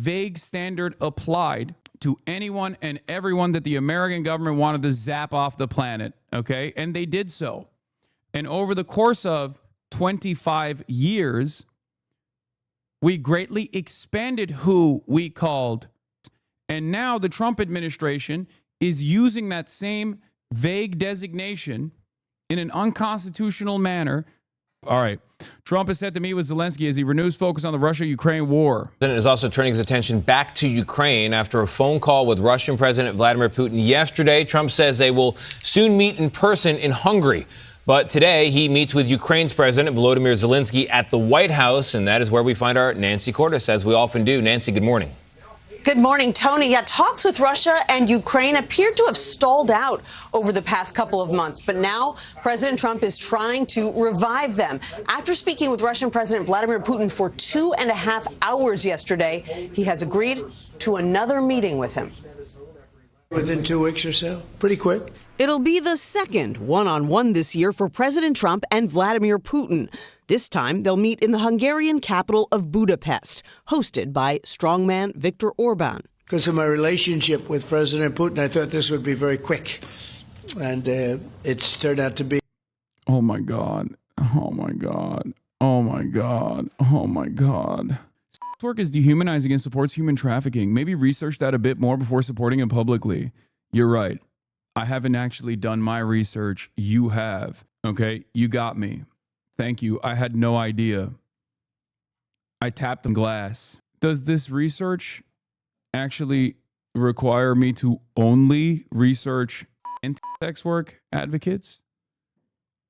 vague standard applied to anyone and everyone that the American government wanted to zap off the planet, okay? And they did so. And over the course of 25 years, we greatly expanded who we called. And now the Trump administration is using that same vague designation in an unconstitutional manner. All right. Trump is set to meet with Zelensky as he renews focus on the Russia-Ukraine war. The president is also turning his attention back to Ukraine after a phone call with Russian President Vladimir Putin yesterday. Trump says they will soon meet in person in Hungary. But today he meets with Ukraine's President Volodymyr Zelensky at the White House, and that is where we find our Nancy Cordes, as we often do. Nancy, good morning. Good morning, Tony. Yeah, talks with Russia and Ukraine appeared to have stalled out over the past couple of months. But now President Trump is trying to revive them. After speaking with Russian President Vladimir Putin for 2.5 hours yesterday, he has agreed to another meeting with him. Within 2 weeks or so. Pretty quick. It'll be the second one-on-one this year for President Trump and Vladimir Putin. This time, they'll meet in the Hungarian capital of Budapest, hosted by strongman Viktor Orban. Because of my relationship with President Putin, I thought this would be very quick. And it's turned out to be. Oh, my God. Oh, my God. Oh, my God. Oh, my God. Sex work is dehumanizing and supports human trafficking. Maybe research that a bit more before supporting it publicly. You're right. I haven't actually done my research. You have. Okay? You got me. Thank you. I had no idea. I tapped the glass. Does this research actually require me to only research anti-sex work advocates?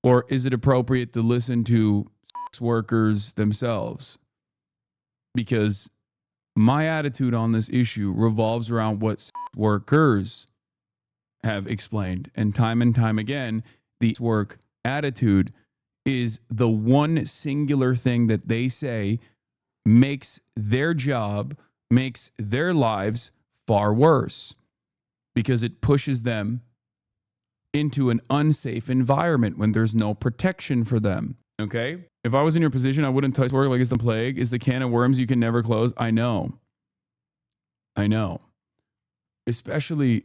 Or is it appropriate to listen to sex workers themselves? Because my attitude on this issue revolves around what sex workers have explained. And time again, the work attitude is the one singular thing that they say makes their job, makes their lives far worse, because it pushes them into an unsafe environment when there's no protection for them. Okay? If I was in your position, I wouldn't touch work like it's the plague. It's the can of worms you can never close. I know. Especially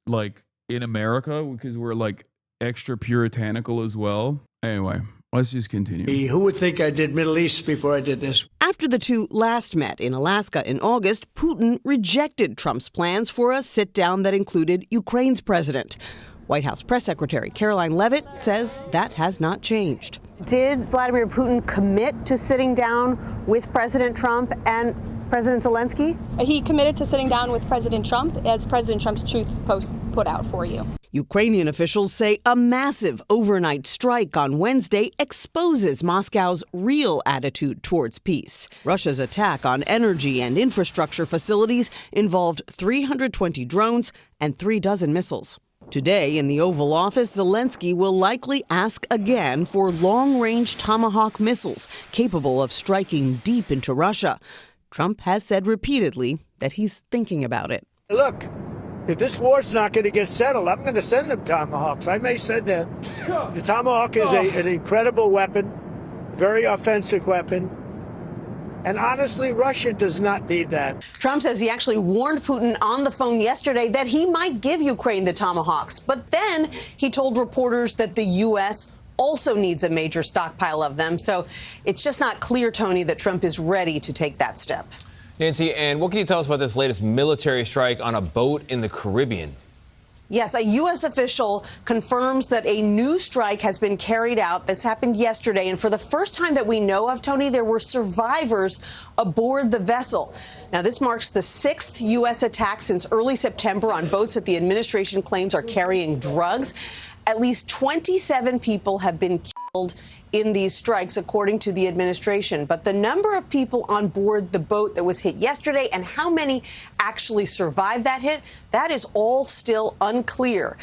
like in America, because we're like extra puritanical as well. Anyway, let's just continue. Who would think I did Middle East before I did this? After the two last met in Alaska in August, Putin rejected Trump's plans for a sit-down that included Ukraine's president. White House Press Secretary Caroline Leavitt says that has not changed. Did Vladimir Putin commit to sitting down with President Trump and President Zelensky? He committed to sitting down with President Trump, as President Trump's Truth Post put out for you. Ukrainian officials say a massive overnight strike on Wednesday exposes Moscow's real attitude towards peace. Russia's attack on energy and infrastructure facilities involved 320 drones and 36 missiles. Today, in the Oval Office, Zelensky will likely ask again for long-range Tomahawk missiles capable of striking deep into Russia. Trump has said repeatedly that he's thinking about it. Look, if this war's not going to get settled, I'm going to send them Tomahawks. I may send that. The Tomahawk is an incredible weapon, very offensive weapon. And honestly, Russia does not need that. Trump says he actually warned Putin on the phone yesterday that he might give Ukraine the Tomahawks. But then he told reporters that the U.S. also needs a major stockpile of them. So it's just not clear, Tony, that Trump is ready to take that step. Nancy, and what can you tell us about this latest military strike on a boat in the Caribbean? Yes, a U.S. official confirms that a new strike has been carried out. That's happened yesterday. And for the first time that we know of, Tony, there were survivors aboard the vessel. Now, this marks the 6th U.S. attack since early September on boats that the administration claims are carrying drugs. At least 27 people have been killed in these strikes, according to the administration. But the number of people on board the boat that was hit yesterday and how many actually survived that hit, that is all still unclear.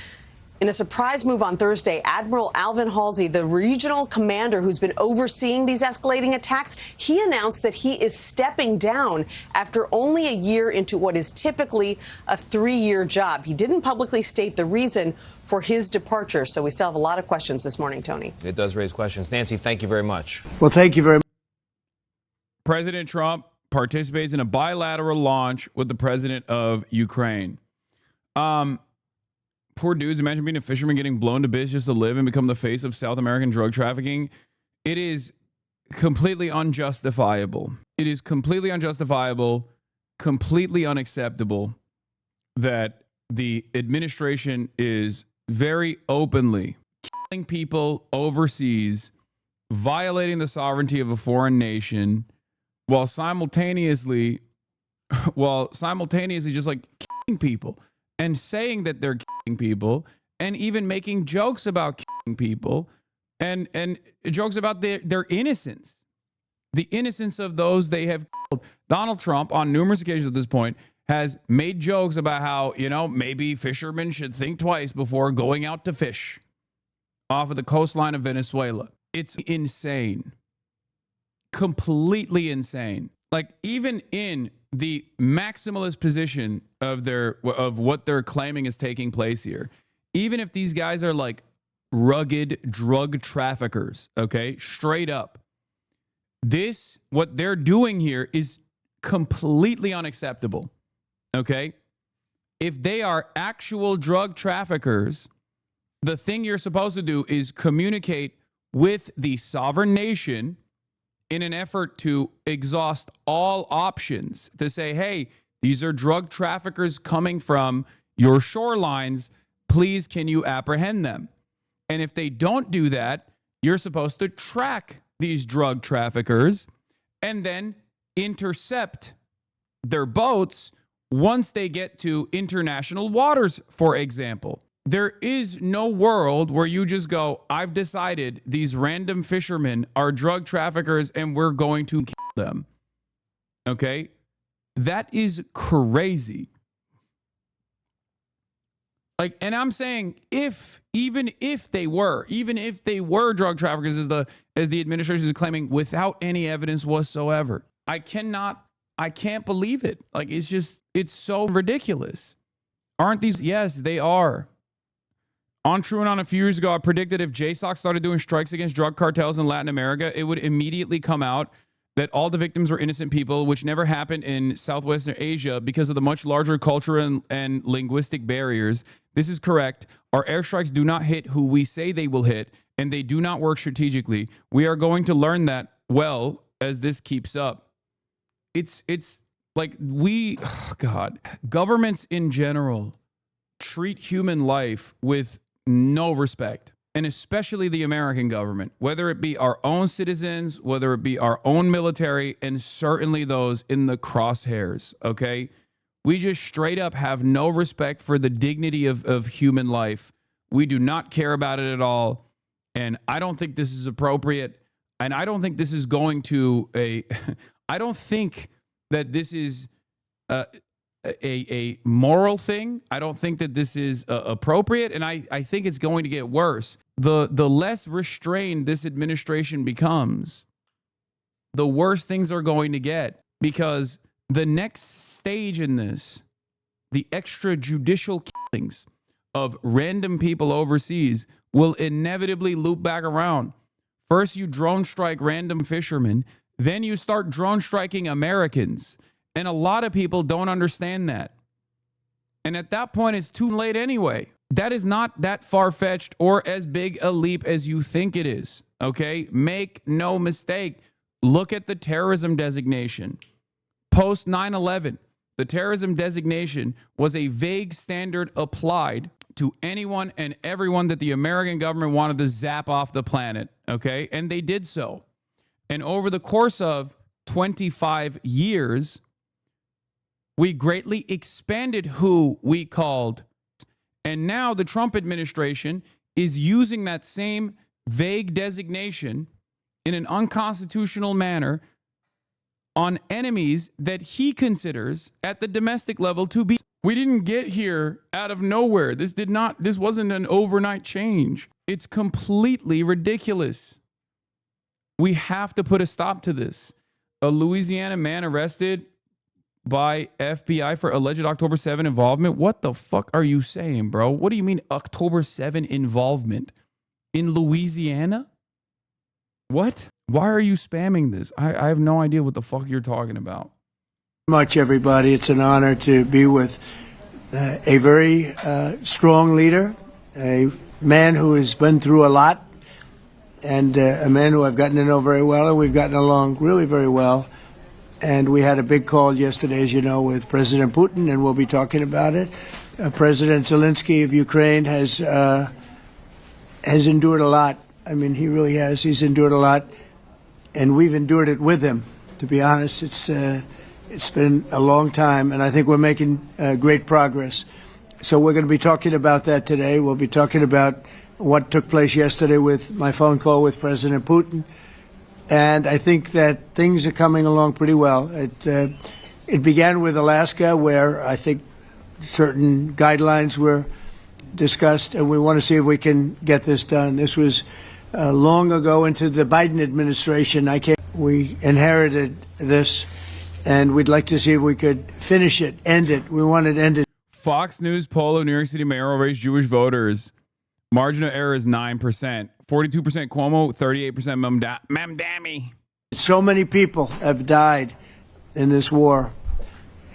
In a surprise move on Thursday, Admiral Alvin Halsey, the regional commander who's been overseeing these escalating attacks, he announced that he is stepping down after only a year into what is typically a 3-year job. He didn't publicly state the reason for his departure, so we still have a lot of questions this morning, Tony. It does raise questions. Nancy, thank you very much. Well, thank you very much. President Trump participates in a bilateral launch with the president of Ukraine. Poor dudes, imagine being a fisherman getting blown to bits just to live and become the face of South American drug trafficking. It is completely unjustifiable. It is completely unjustifiable, completely unacceptable that the administration is very openly killing people overseas, violating the sovereignty of a foreign nation, while simultaneously just like killing people and saying that they're killing people and even making jokes about killing people and jokes about their innocence, the innocence of those they have killed. Donald Trump, on numerous occasions at this point, has made jokes about how, maybe fishermen should think twice before going out to fish off of the coastline of Venezuela. It's insane. Completely insane. Like, even in the maximalist position of what they're claiming is taking place here, even if these guys are like rugged drug traffickers, okay, straight up, what they're doing here is completely unacceptable, okay? If they are actual drug traffickers, the thing you're supposed to do is communicate with the sovereign nation in an effort to exhaust all options, to say, hey, these are drug traffickers coming from your shorelines. Please, can you apprehend them? And if they don't do that, you're supposed to track these drug traffickers and then intercept their boats once they get to international waters, for example. There is no world where you just go, I've decided these random fishermen are drug traffickers and we're going to kill them. Okay? That is crazy. Like, and I'm saying even if they were drug traffickers, as the administration is claiming, without any evidence whatsoever, I can't believe it. Like, it's so ridiculous. Aren't these? Yes, they are. On True and On a few years ago, I predicted if JSOC started doing strikes against drug cartels in Latin America, it would immediately come out that all the victims were innocent people, which never happened in Southwestern Asia because of the much larger cultural and linguistic barriers. This is correct. Our airstrikes do not hit who we say they will hit, and they do not work strategically. We are going to learn that well as this keeps up. It's like governments in general treat human life with no respect, and especially the American government, whether it be our own citizens, whether it be our own military, and certainly those in the crosshairs, okay? We just straight up have no respect for the dignity of human life. We do not care about it at all, and I don't think this is appropriate, and I don't think this is going to I don't think that this is a moral thing. I don't think that this is appropriate, and I think it's going to get worse. The less restrained this administration becomes, the worse things are going to get, because the next stage in this, the extrajudicial killings of random people overseas, will inevitably loop back around. First, you drone strike random fishermen, then you start drone striking Americans. And a lot of people don't understand that. And at that point, it's too late anyway. That is not that far-fetched or as big a leap as you think it is, okay? Make no mistake. Look at the terrorism designation. Post 9/11, the terrorism designation was a vague standard applied to anyone and everyone that the American government wanted to zap off the planet, okay? And they did so. And over the course of 25 years, we greatly expanded who we called. And now the Trump administration is using that same vague designation in an unconstitutional manner on enemies that he considers at the domestic level to be. We didn't get here out of nowhere. This wasn't an overnight change. It's completely ridiculous. We have to put a stop to this. A Louisiana man arrested by FBI for alleged October 7 involvement. What the fuck are you saying, bro? What do you mean October 7 involvement in Louisiana? What? Why are you spamming this? I have no idea what the fuck you're talking about. Much, everybody. It's an honor to be with a very strong leader, a man who has been through a lot, and a man who I've gotten to know very well, and we've gotten along really very well. And we had a big call yesterday, as you know, with President Putin, and we'll be talking about it. President Zelensky of Ukraine has endured a lot. I mean, he really has. He's endured a lot, and we've endured it with him. To be honest, it's been a long time, and I think we're making great progress. So we're going to be talking about that today. We'll be talking about what took place yesterday with my phone call with President Putin. And I think that things are coming along pretty well. It began with Alaska, where I think certain guidelines were discussed, and we want to see if we can get this done. This was long ago into the Biden administration. We inherited this, and we'd like to see if we could finish it, end it. We want it ended. Fox News poll of New York City mayoral race Jewish voters. Margin of error is 9%. 42% Cuomo, 38% Mamdani. So many people have died in this war,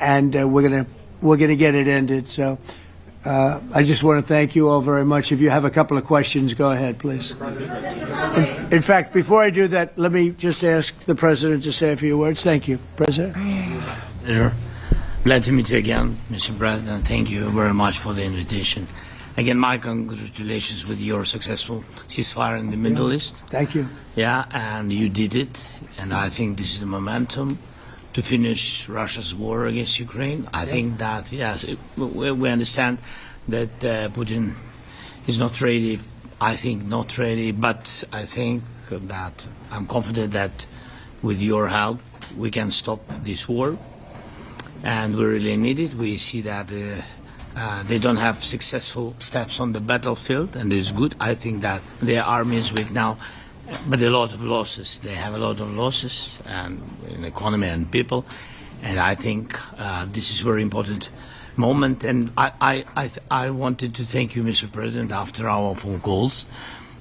and we're gonna get it ended. So I just want to thank you all very much. If you have a couple of questions, go ahead, please. In fact, before I do that, let me just ask the President to say a few words. Thank you, President. Pleasure. Glad to meet you again, Mr. President. Thank you very much for the invitation. Again, my congratulations with your successful ceasefire in the Middle East. Thank you. Yeah, and you did it. And I think this is the momentum to finish Russia's war against Ukraine. I think that, yes, we understand that Putin is not ready. I think not ready, but I think that I'm confident that with your help, we can stop this war. And we really need it. We see that they don't have successful steps on the battlefield, and it's good. I think that their army is weak now, but a lot of losses. They have a lot of losses and in economy and people, and I think this is a very important moment. And I wanted to thank you, Mr. President, after our phone calls.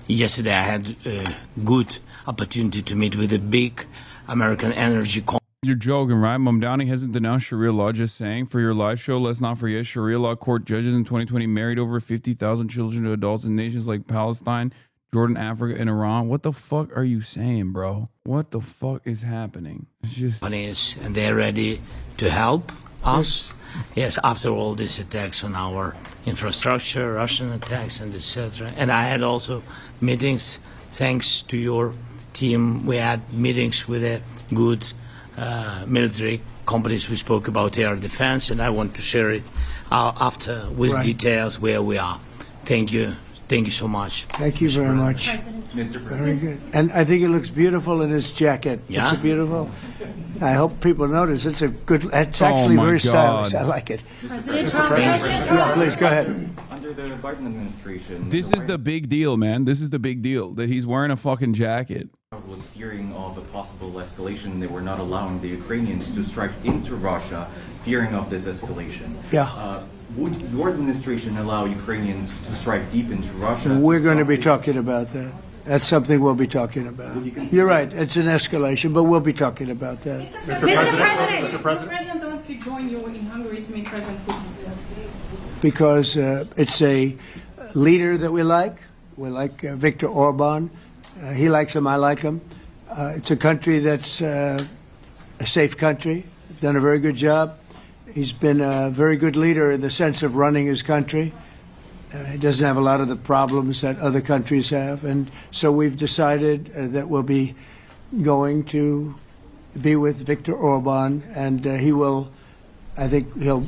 Yesterday I had a good opportunity to meet with a big American energy company. You're joking, right? Mamdani hasn't denounced Sharia law, just saying. For your live show, let's not forget Sharia law court judges in 2020 married over 50,000 children to adults in nations like Palestine, Jordan, Africa, and Iran. What the fuck are you saying, bro? What the fuck is happening? It's just... And they're ready to help us. Yes, after all these attacks on our infrastructure, Russian attacks, and etc. And I had also meetings, thanks to your team. We had meetings with a good military companies. We spoke about air defense, and I want to share it after with details where we are. Thank you. Thank you so much. Thank you very much. Mr. Very President. good. And I think it looks beautiful in his jacket. Yeah. It's beautiful. I hope people notice. It's a good, it's actually my very God. stylish. I like it. President Trump. Yeah, please, go ahead. Under the Biden administration, This is the big deal, man. This is the big deal, that he's wearing a fucking jacket. was fearing of a possible escalation. They were not allowing the Ukrainians to strike into Russia, fearing of this escalation. Yeah. Would your administration allow Ukrainians to strike deep into Russia? We're going to be talking about that. That's something we'll be talking about. You're right. It's an escalation, but we'll be talking about that. Mr. President. Will President Zelensky join you in Hungary to meet President Putin? Because it's a leader that we like. We like Viktor Orban. He likes him. I like him. It's a country that's a safe country. Done a very good job. He's been a very good leader in the sense of running his country. He doesn't have a lot of the problems that other countries have. And so we've decided that we'll be going to be with Viktor Orban, and he will, I think he'll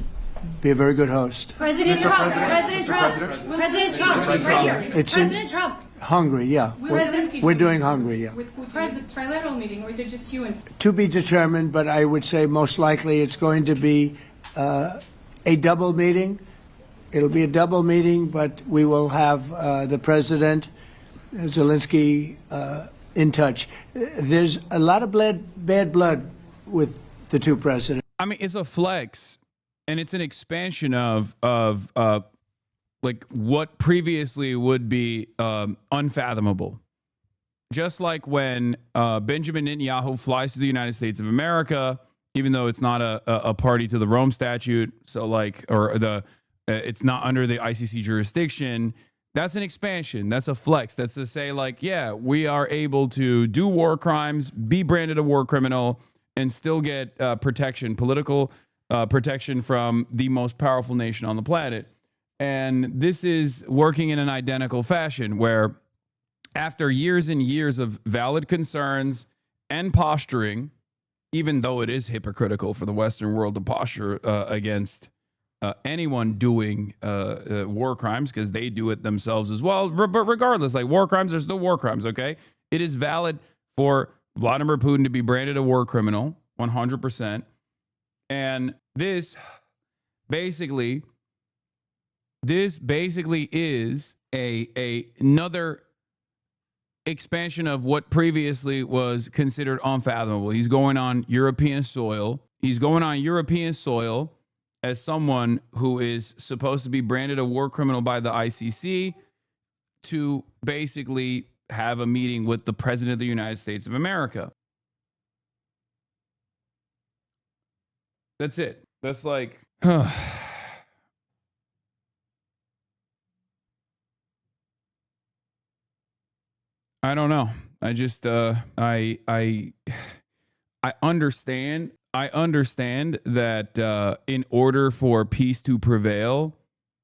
be a very good host. President Trump. President Trump. President Trump. Right here. It's President Trump. Hungary, yeah. We're doing Hungary, yeah. With Putin, trilateral meeting, or is it just you and? To be determined, but I would say most likely it's going to be a double meeting. It'll be a double meeting, but we will have the President, Zelensky, in touch. There's a lot of bad blood with the two presidents. I mean, it's a flex, and it's an expansion of like what previously would be unfathomable. Just like when Benjamin Netanyahu flies to the United States of America even though it's not a party to the Rome Statute. So like, or it's not under the ICC jurisdiction. That's an expansion. That's a flex. That's to say, like, yeah, we are able to do war crimes, be branded a war criminal, and still get protection, political protection from the most powerful nation on the planet. And this is working in an identical fashion where after years and years of valid concerns and posturing, even though it is hypocritical for the Western world to posture against anyone doing war crimes, because they do it themselves as well. But regardless, like war crimes, there's no war crimes, okay? It is valid for Vladimir Putin to be branded a war criminal, 100%. And this basically is another expansion of what previously was considered unfathomable. He's going on European soil. He's going on European soil as someone who is supposed to be branded a war criminal by the ICC to basically have a meeting with the President of the United States of America. That's it. That's like, I don't know. I just I understand. I understand that in order for peace to prevail,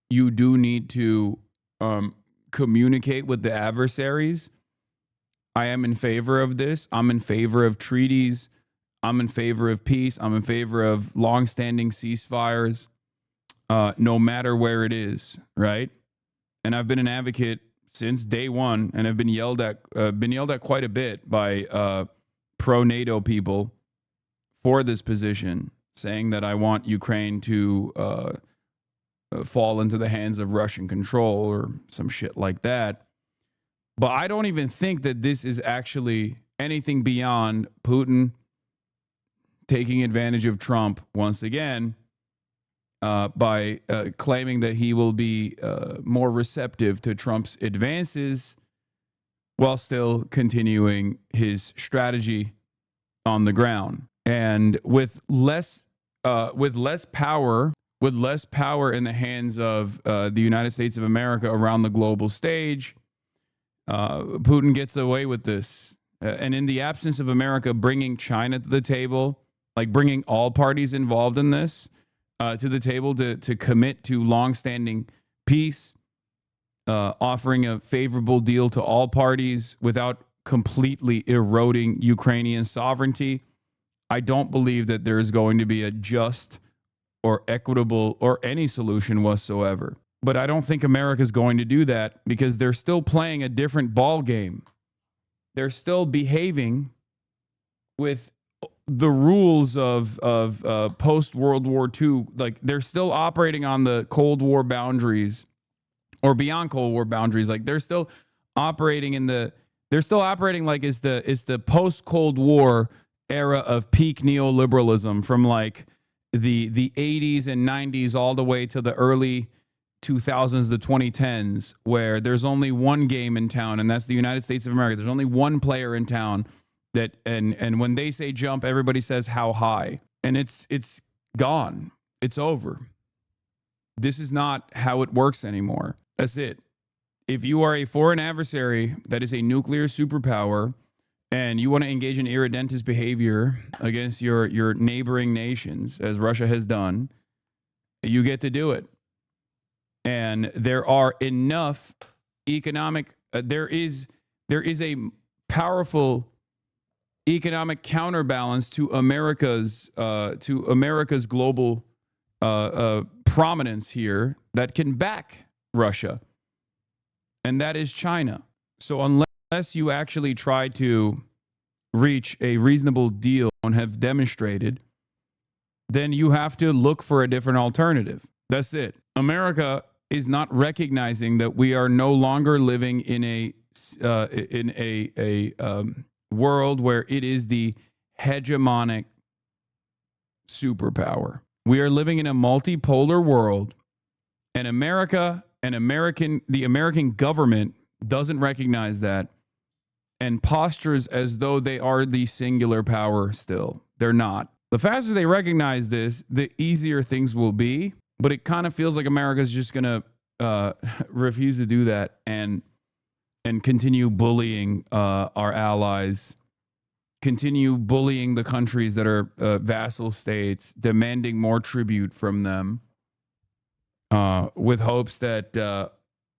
you do need to communicate with the adversaries. I am in favor of this. I'm in favor of treaties. I'm in favor of peace. I'm in favor of longstanding ceasefires, no matter where it is, right? And I've been an advocate since day one, and I've been yelled at quite a bit by pro-NATO people for this position, saying that I want Ukraine to fall into the hands of Russian control or some shit like that. But I don't even think that this is actually anything beyond Putin taking advantage of Trump once again by claiming that he will be more receptive to Trump's advances while still continuing his strategy on the ground. And with less power in the hands of the United States of America around the global stage, Putin gets away with this. And in the absence of America bringing China to the table, like bringing all parties involved in this to the table to commit to longstanding peace, offering a favorable deal to all parties without completely eroding Ukrainian sovereignty, I don't believe that there is going to be a just or equitable or any solution whatsoever. But I don't think America is going to do that because they're still playing a different ball game. They're still behaving with the rules of post-World War II. Like they're still operating on the Cold War boundaries or beyond Cold War boundaries. Like they're still operating like it's the post-Cold War era of peak neoliberalism from like the 80s and 90s all the way to the early 2000s, the 2010s, where there's only one game in town, and that's the United States of America. There's only one player in town that, and when they say jump, everybody says how high, and it's gone. It's over. This is not how it works anymore. That's it. If you are a foreign adversary that is a nuclear superpower and you want to engage in irredentist behavior against your neighboring nations, as Russia has done, you get to do it. And there are enough economic, there is a powerful economic counterbalance to America's global prominence here that can back Russia, and that is China. So unless you actually try to reach a reasonable deal and have demonstrated, then you have to look for a different alternative. That's it. America is not recognizing that we are no longer living in a world where it is the hegemonic superpower. We are living in a multipolar world, and America and the American government doesn't recognize that and postures as though they are the singular power still. They're not. The faster they recognize this, the easier things will be. But it kind of feels like America's just going to refuse to do that and continue bullying our allies, continue bullying the countries that are vassal states, demanding more tribute from them, with hopes that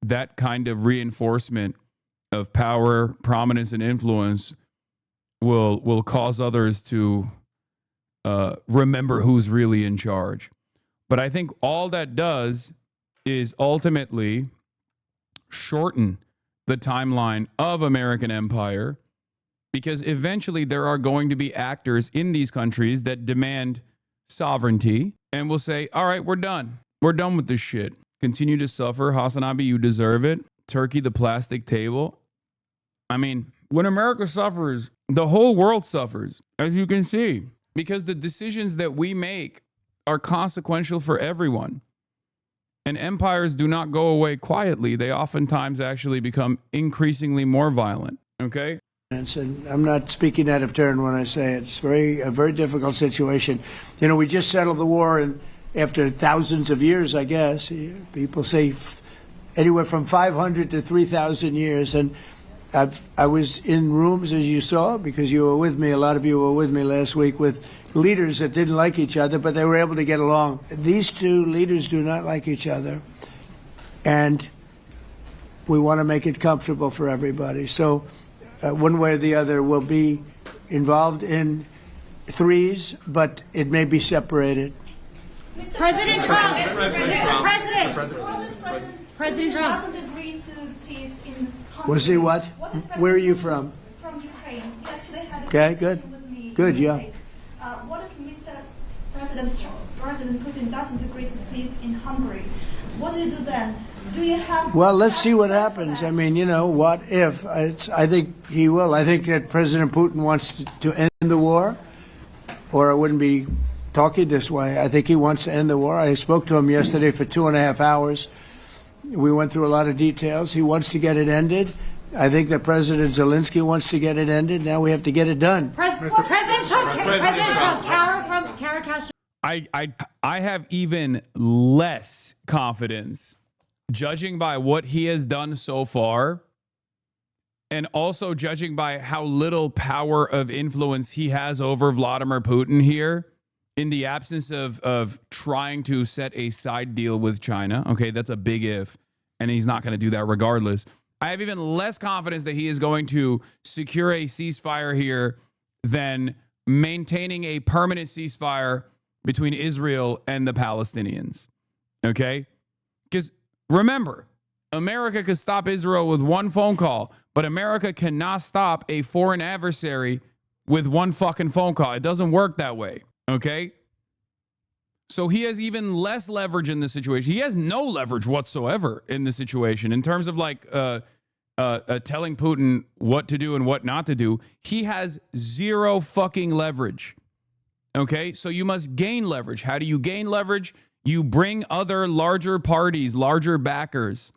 that kind of reinforcement of power, prominence, and influence will cause others to remember who's really in charge. But I think all that does is ultimately shorten the timeline of American empire, because eventually there are going to be actors in these countries that demand sovereignty and will say, all right, we're done. We're done with this shit. Continue to suffer. HasanAbi, you deserve it. Turkey, the plastic table. I mean, when America suffers, the whole world suffers, as you can see, because the decisions that we make are consequential for everyone. And empires do not go away quietly. They oftentimes actually become increasingly more violent. Okay? And I'm not speaking out of turn when I say it's a very difficult situation. You know, we just settled the war, and after thousands of years, I guess. People say anywhere from 500 to 3,000 years. And I was in rooms, as you saw, because you were with me, a lot of you were with me last week, with leaders that didn't like each other, but they were able to get along. These two leaders do not like each other, and we want to make it comfortable for everybody. So one way or the other will be involved in threes, but it may be separated. President Trump! Mr. President Trump! Doesn't agree to peace in Hungary. Was he what? Where are you from? From Ukraine. He actually had a Okay, good. conversation with me. Good, yeah. What if President Putin doesn't agree to peace in Hungary? What do you do then? Do you have... Well, let's see what happens. I mean, you know, what if? I think he will. I think that President Putin wants to end the war, or I wouldn't be talking this way. I think he wants to end the war. I spoke to him yesterday for 2.5 hours. We went through a lot of details. He wants to get it ended. I think that President Zelensky wants to get it ended. Now we have to get it done. President Trump! Kara Castro. I have even less confidence, judging by what he has done so far, and also judging by how little power of influence he has over Vladimir Putin here, in the absence of trying to set a side deal with China. Okay, that's a big if, and he's not going to do that regardless. I have even less confidence that he is going to secure a ceasefire here than maintaining a permanent ceasefire between Israel and the Palestinians. Okay? Because remember, America could stop Israel with one phone call, but America cannot stop a foreign adversary with one fucking phone call. It doesn't work that way. Okay? So he has even less leverage in this situation. He has no leverage whatsoever in this situation in terms of like telling Putin what to do and what not to do. He has zero fucking leverage. Okay, so you must gain leverage. How do you gain leverage? You bring other larger parties, larger backers.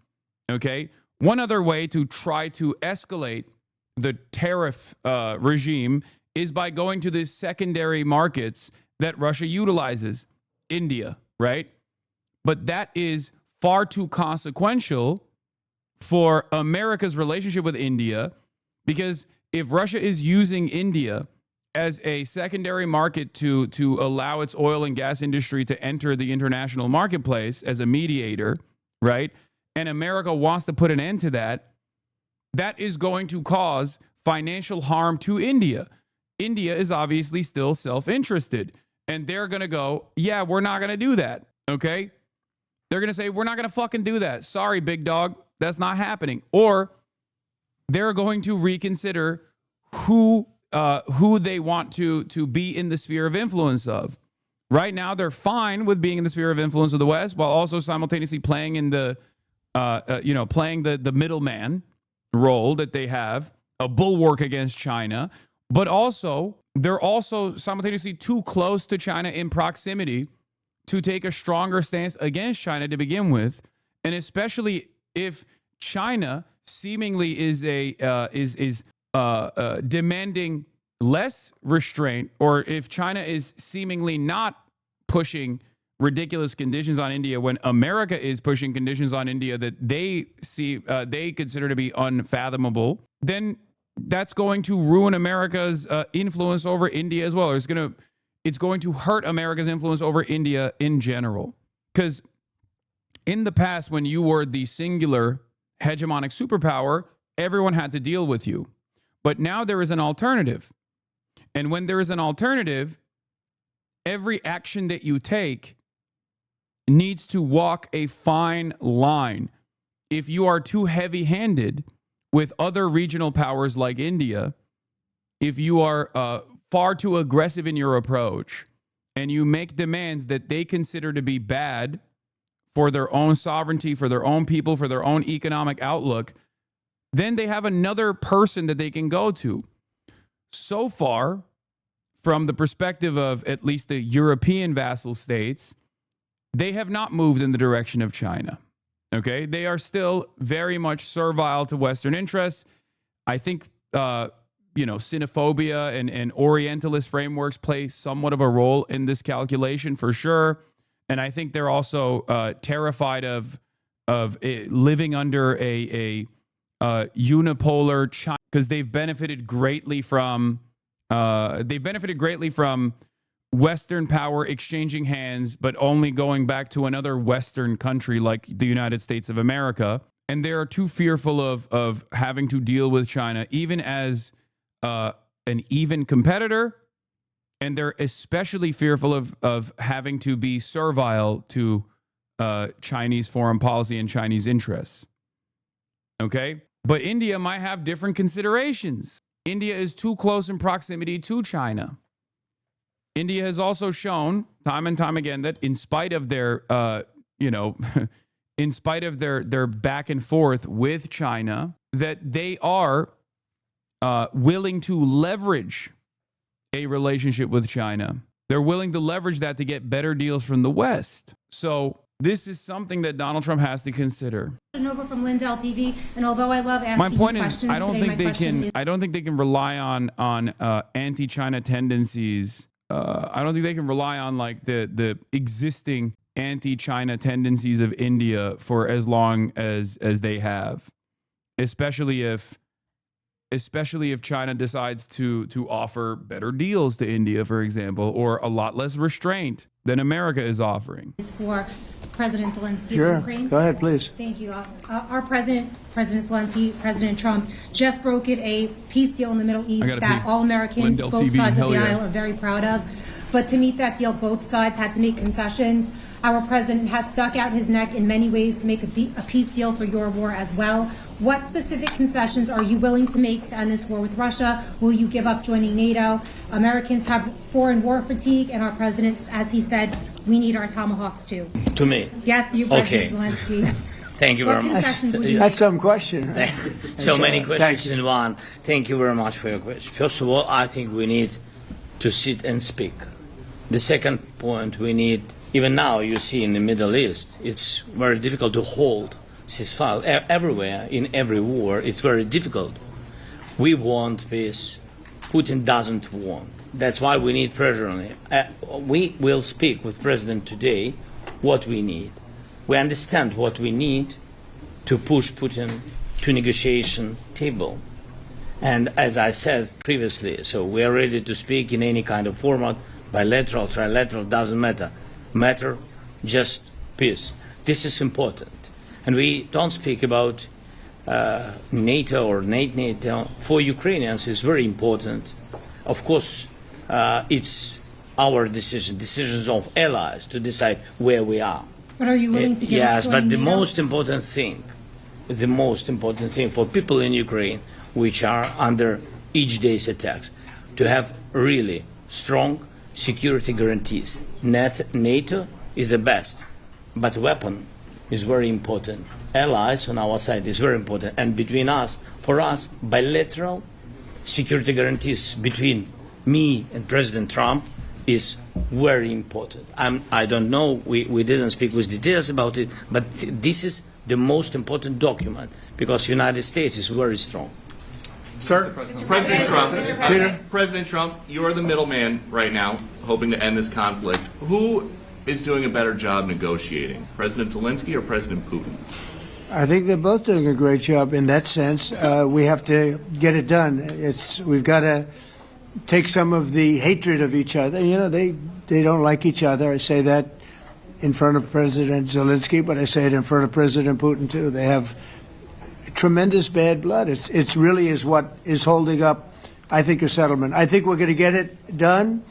Okay, one other way to try to escalate the tariff regime is by going to the secondary markets that Russia utilizes. India, right? But that is far too consequential for America's relationship with India, because if Russia is using India as a secondary market to allow its oil and gas industry to enter the international marketplace as a mediator, right? And America wants to put an end to that, that is going to cause financial harm to India. India is obviously still self-interested. And they're going to go, yeah, we're not going to do that, okay? They're going to say, we're not going to fucking do that. Sorry, big dog, that's not happening. Or they're going to reconsider who they want to be in the sphere of influence of. Right now, they're fine with being in the sphere of influence of the West, while also simultaneously playing in the, playing the middleman role that they have, a bulwark against China, but also they're also simultaneously too close to China in proximity to take a stronger stance against China to begin with, and especially if China seemingly is demanding less restraint, or if China is seemingly not pushing ridiculous conditions on India when America is pushing conditions on India that they consider to be unfathomable, then that's going to ruin America's influence over India as well. It's going to hurt America's influence over India in general. Because in the past, when you were the singular hegemonic superpower, everyone had to deal with you. But now there is an alternative. And when there is an alternative, every action that you take needs to walk a fine line. If you are too heavy-handed with other regional powers like India, if you are far too aggressive in your approach, and you make demands that they consider to be bad for their own sovereignty, for their own people, for their own economic outlook, then they have another person that they can go to. So far, from the perspective of at least the European vassal states, they have not moved in the direction of China. Okay? They are still very much servile to Western interests. I think, xenophobia and Orientalist frameworks play somewhat of a role in this calculation for sure. And I think they're also terrified of living under a unipolar China, because they've benefited greatly from Western power exchanging hands, but only going back to another Western country like the United States of America. And they are too fearful of having to deal with China, even as an even competitor. And they're especially fearful of having to be servile to Chinese foreign policy and Chinese interests. Okay? But India might have different considerations. India is too close in proximity to China. India has also shown time and time again that in spite of their, in spite of their back and forth with China, that they are willing to leverage a relationship with China. They're willing to leverage that to get better deals from the West. So this is something that Donald Trump has to consider. Over from Lindell TV, and although I love asking my point is, questions I don't today, think they can rely on anti-China tendencies. I don't think they can rely on like the existing anti-China tendencies of India for as long as they have, especially if China decides to offer better deals to India, for example, or a lot less restraint than America is offering. For President Zelensky Sure. of Ukraine. Go ahead, please. Thank you. Our President Zelensky, President Trump, just brokered a peace deal in the Middle East that all Americans, Lindell both TV, sides of the hell yeah. aisle, are very proud of. But to meet that deal, both sides had to make concessions. Our president has stuck out his neck in many ways to make a peace deal for your war as well. What specific concessions are you willing to make to end this war with Russia? Will you give up joining NATO? Americans have foreign war fatigue, and our president, as he said, we need our tomahawks too. To me. Yes, you, President Zelensky. Thank you very much. Concessions will you That's some question. So many questions in one. Thank you very much for your question. First of all, I think we need to sit and speak. The second point, we need, even now you see in the Middle East, it's very difficult to hold ceasefire. Everywhere, in every war, it's very difficult. We want peace. Putin doesn't want. That's why we need pressure on him. We will speak with President today what we need. We understand what we need to push Putin to negotiation table. And as I said previously, so we are ready to speak in any kind of format, bilateral, trilateral, doesn't matter, just peace. This is important. And we don't speak about NATO or NATO. For Ukrainians, it's very important. Of course, it's our decisions of allies to decide where we are. But are you willing to give Yes, up but joining the NATO? most important thing for people in Ukraine, which are under each day's attacks, to have really strong security guarantees. NATO is the best, but weapon is very important. Allies on our side is very important. And between us, for us, bilateral security guarantees between me and President Trump is very important. I don't know, we didn't speak with details about it, but this is the most important document because the United States is very strong. Sir, President Trump, President Trump, you are the middleman right now, hoping to end this conflict. Who is doing a better job negotiating, President Zelensky or President Putin? I think they're both doing a great job in that sense. We have to get it done. We've got to take some of the hatred of each other. You know, they don't like each other. I say that in front of President Zelensky, but I say it in front of President Putin too. They have tremendous bad blood. It's really is what is holding up, I think, a settlement. I think we're going to get it done,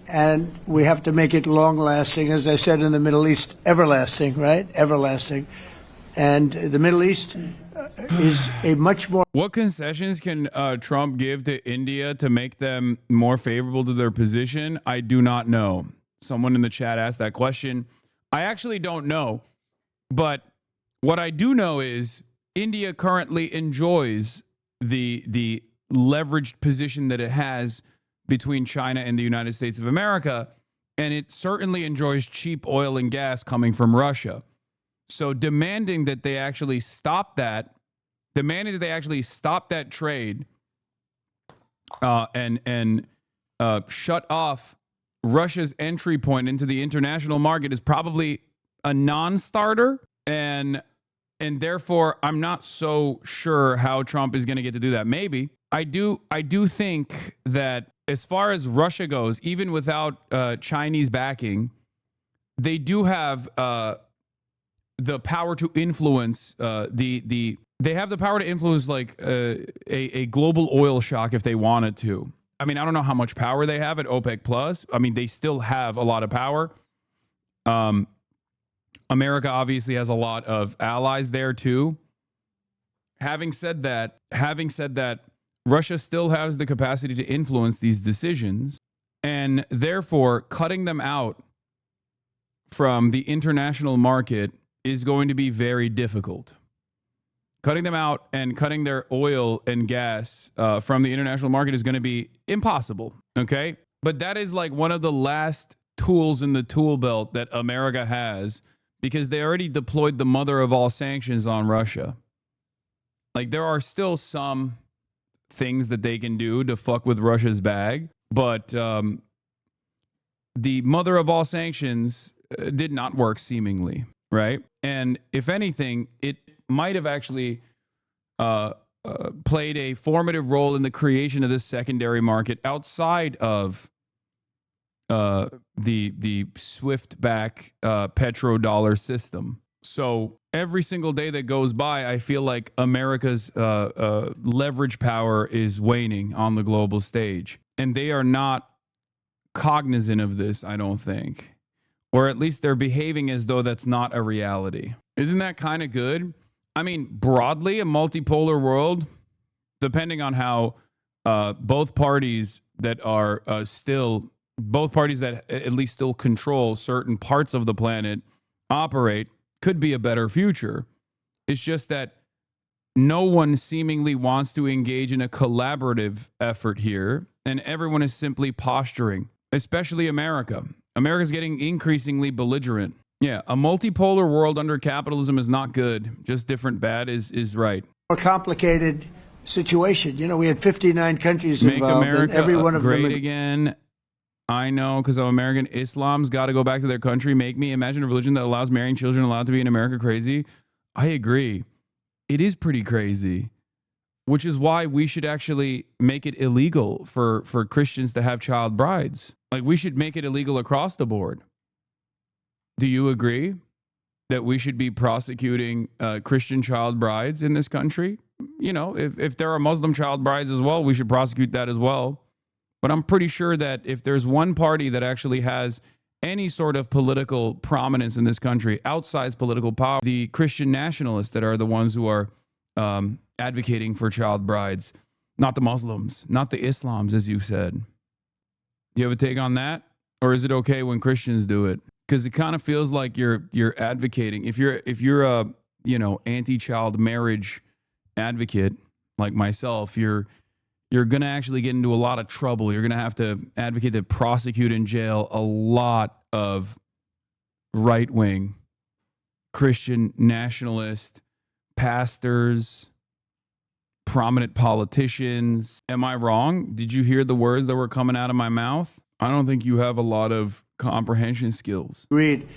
and we have to make it long-lasting. As I said in the Middle East, everlasting, right? Everlasting. And the Middle East is a much more... What concessions can Trump give to India to make them more favorable to their position? I do not know. Someone in the chat asked that question. I actually don't know. But what I do know is India currently enjoys the leveraged position that it has between China and the United States of America, and it certainly enjoys cheap oil and gas coming from Russia. So demanding that they actually stop that, trade and shut off Russia's entry point into the international market is probably a non-starter, and therefore I'm not so sure how Trump is going to get to do that. Maybe I do think that as far as Russia goes, even without Chinese backing, they do have the power to influence they have the power to influence like a global oil shock if they wanted to. I mean, I don't know how much power they have at OPEC Plus. I mean, they still have a lot of power. America obviously has a lot of allies there too. Having said that, Russia still has the capacity to influence these decisions, and therefore cutting them out from the international market is going to be very difficult. Cutting them out and cutting their oil and gas from the international market is going to be impossible, okay? But that is like one of the last tools in the tool belt that America has, because they already deployed the mother of all sanctions on Russia. Like, there are still some things that they can do to fuck with Russia's bag, but the mother of all sanctions did not work seemingly, right? And if anything, it might have actually played a formative role in the creation of this secondary market outside of the swift back petrodollar system. So every single day that goes by, I feel like America's leverage power is waning on the global stage, and they are not cognizant of this, I don't think. Or at least they're behaving as though that's not a reality. Isn't that kind of good? I mean, broadly, a multipolar world, depending on how both parties that at least still control certain parts of the planet operate, could be a better future. It's just that no one seemingly wants to engage in a collaborative effort here, and everyone is simply posturing, especially America. America's getting increasingly belligerent. Yeah, a multipolar world under capitalism is not good. Just different bad is right. More complicated situation. You know, we had 59 countries Make involved, America and every one of great them again. I know, because I'm American. Islam's got to go back to their country. Make me imagine a religion that allows marrying children allowed to be in America crazy. I agree. It is pretty crazy, which is why we should actually make it illegal for Christians to have child brides. Like, we should make it illegal across the board. Do you agree that we should be prosecuting Christian child brides in this country? You know, if there are Muslim child brides as well, we should prosecute that as well. But I'm pretty sure that if there's one party that actually has any sort of political prominence in this country, outsized political power, the Christian nationalists that are the ones who are advocating for child brides, not the Muslims, not the Islams, as you said. Do you have a take on that? Or is it okay when Christians do it? Because it kind of feels like you're advocating. If you're a anti-child marriage advocate like myself, you're going to actually get into a lot of trouble. You're going to have to advocate to prosecute in jail a lot of right-wing Christian nationalist pastors, prominent politicians. Am I wrong? Did you hear the words that were coming out of my mouth? I don't think you have a lot of comprehension skills. Agreed.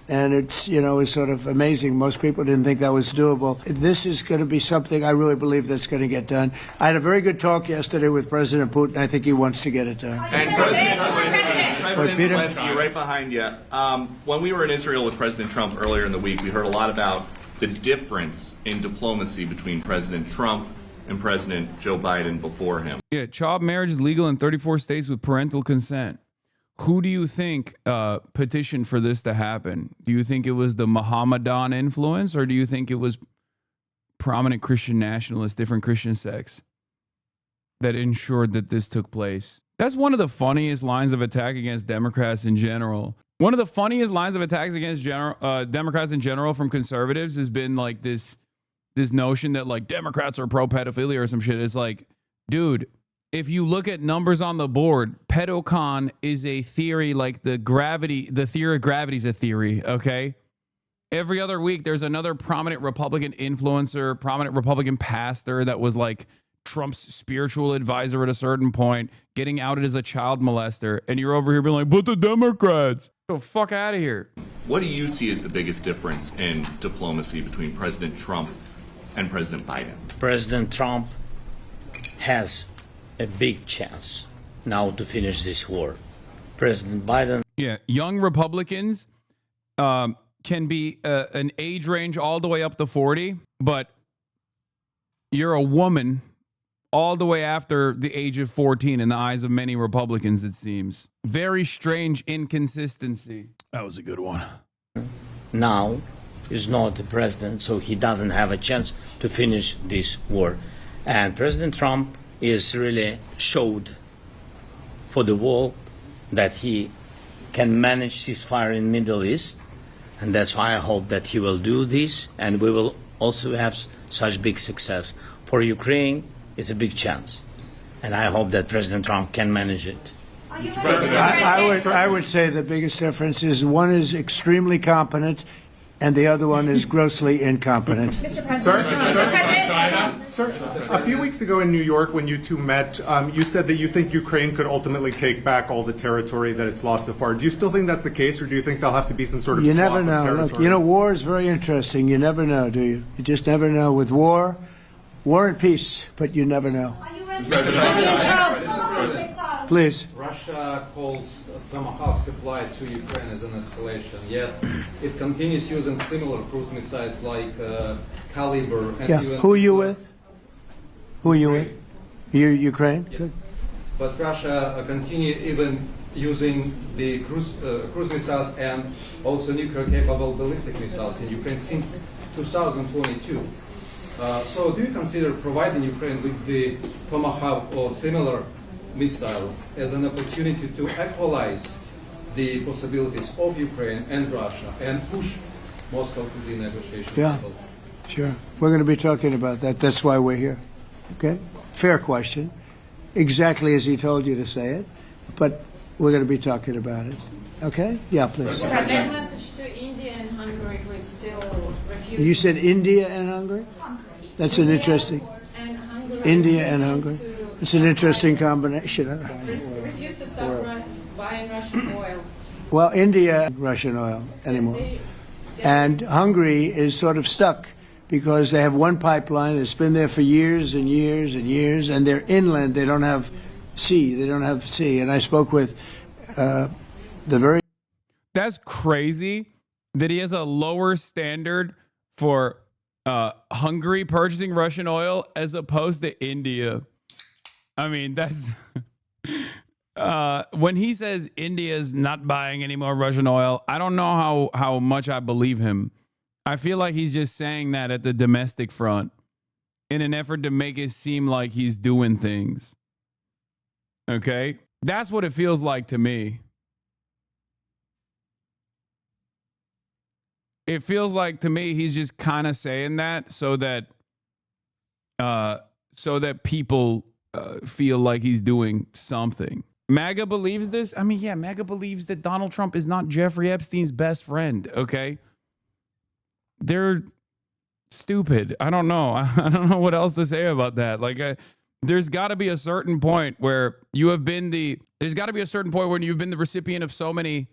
And it's, it's sort of amazing. Most people didn't think that was doable. This is going to be something I really believe that's going to get done. I had a very good talk yesterday with President Putin. I think he wants to get it done. And President Zelensky, right behind you. When we were in Israel with President Trump earlier in the week, we heard a lot about the difference in diplomacy between President Trump and President Joe Biden before him. Yeah, child marriage is legal in 34 states with parental consent. Who do you think petitioned for this to happen? Do you think it was the Mohammedan influence, or do you think it was prominent Christian nationalists, different Christian sects, that ensured that this took place? That's one of the funniest lines of attack against Democrats in general. One of the funniest lines of attacks against Democrats in general from conservatives has been like this notion that like Democrats are pro-pedophilia or some shit. It's like, dude, if you look at numbers on the board, pedocon is a theory like the theory of gravity is a theory, okay? Every other week, there's another prominent Republican influencer, prominent Republican pastor that was like Trump's spiritual advisor at a certain point, getting outed as a child molester. And you're over here being like, but the Democrats. Get the fuck out of here. What do you see as the biggest difference in diplomacy between President Trump and President Biden? President Trump has a big chance now to finish this war. President Biden. Yeah, young Republicans can be an age range all the way up to 40, but you're a woman all the way after the age of 14 in the eyes of many Republicans, it seems. Very strange inconsistency. That was a good one. Now is not the president, so he doesn't have a chance to finish this war. And President Trump is really showed for the world that he can manage ceasefire in Middle East, and that's why I hope that he will do this, and we will also have such big success. For Ukraine, it's a big chance, and I hope that President Trump can manage it. I would say the biggest difference is one is extremely competent and the other one is grossly incompetent. Mr. President. Sir, a few weeks ago in New York when you two met, you said that you think Ukraine could ultimately take back all the territory that it's lost so far. Do you still think that's the case, or do you think there'll have to be some sort of You swap never of know. territories? Look, war is very interesting. You never know, do you? You just never know. With war and peace, but you never know. Please. Russia calls Tomahawk supply to Ukraine as an escalation, yet it continues using similar cruise missiles like Caliber. And Who are you with? Who are you with? Ukraine? Yeah. But Russia continue even using the cruise missiles and also nuclear-capable ballistic missiles in Ukraine since 2022. So do you consider providing Ukraine with the Tomahawk or similar missiles as an opportunity to equalize the possibilities of Ukraine and Russia and push Moscow to the negotiation table? Sure. We're going to be talking about that. That's why we're here. Okay? Fair question. Exactly as he told you to say it. But we're going to be talking about it. Okay? Yeah, please. Mr. President, message to India and Hungary who is still refusing. You said India and Hungary? That's an interesting. And Hungary. India and Hungary. It's an interesting combination. Refuse to stop buying Russian oil. Well, India, Russian oil anymore. And Hungary is sort of stuck because they have one pipeline that's been there for years and years and years, and they're inland. They don't have sea. They don't have sea. And I spoke with the very... That's crazy that he has a lower standard for Hungary purchasing Russian oil as opposed to India. I mean, that's... when he says India's not buying any more Russian oil, I don't know how much I believe him. I feel like he's just saying that at the domestic front in an effort to make it seem like he's doing things. Okay? That's what it feels like to me. It feels like to me he's just kind of saying that so that people feel like he's doing something. MAGA believes this? I mean, yeah, MAGA believes that Donald Trump is not Jeffrey Epstein's best friend, okay? They're stupid. I don't know. I don't know what else to say about that. Like, there's got to be a certain point where you have been there's got to be a certain point when you've been the recipient of so many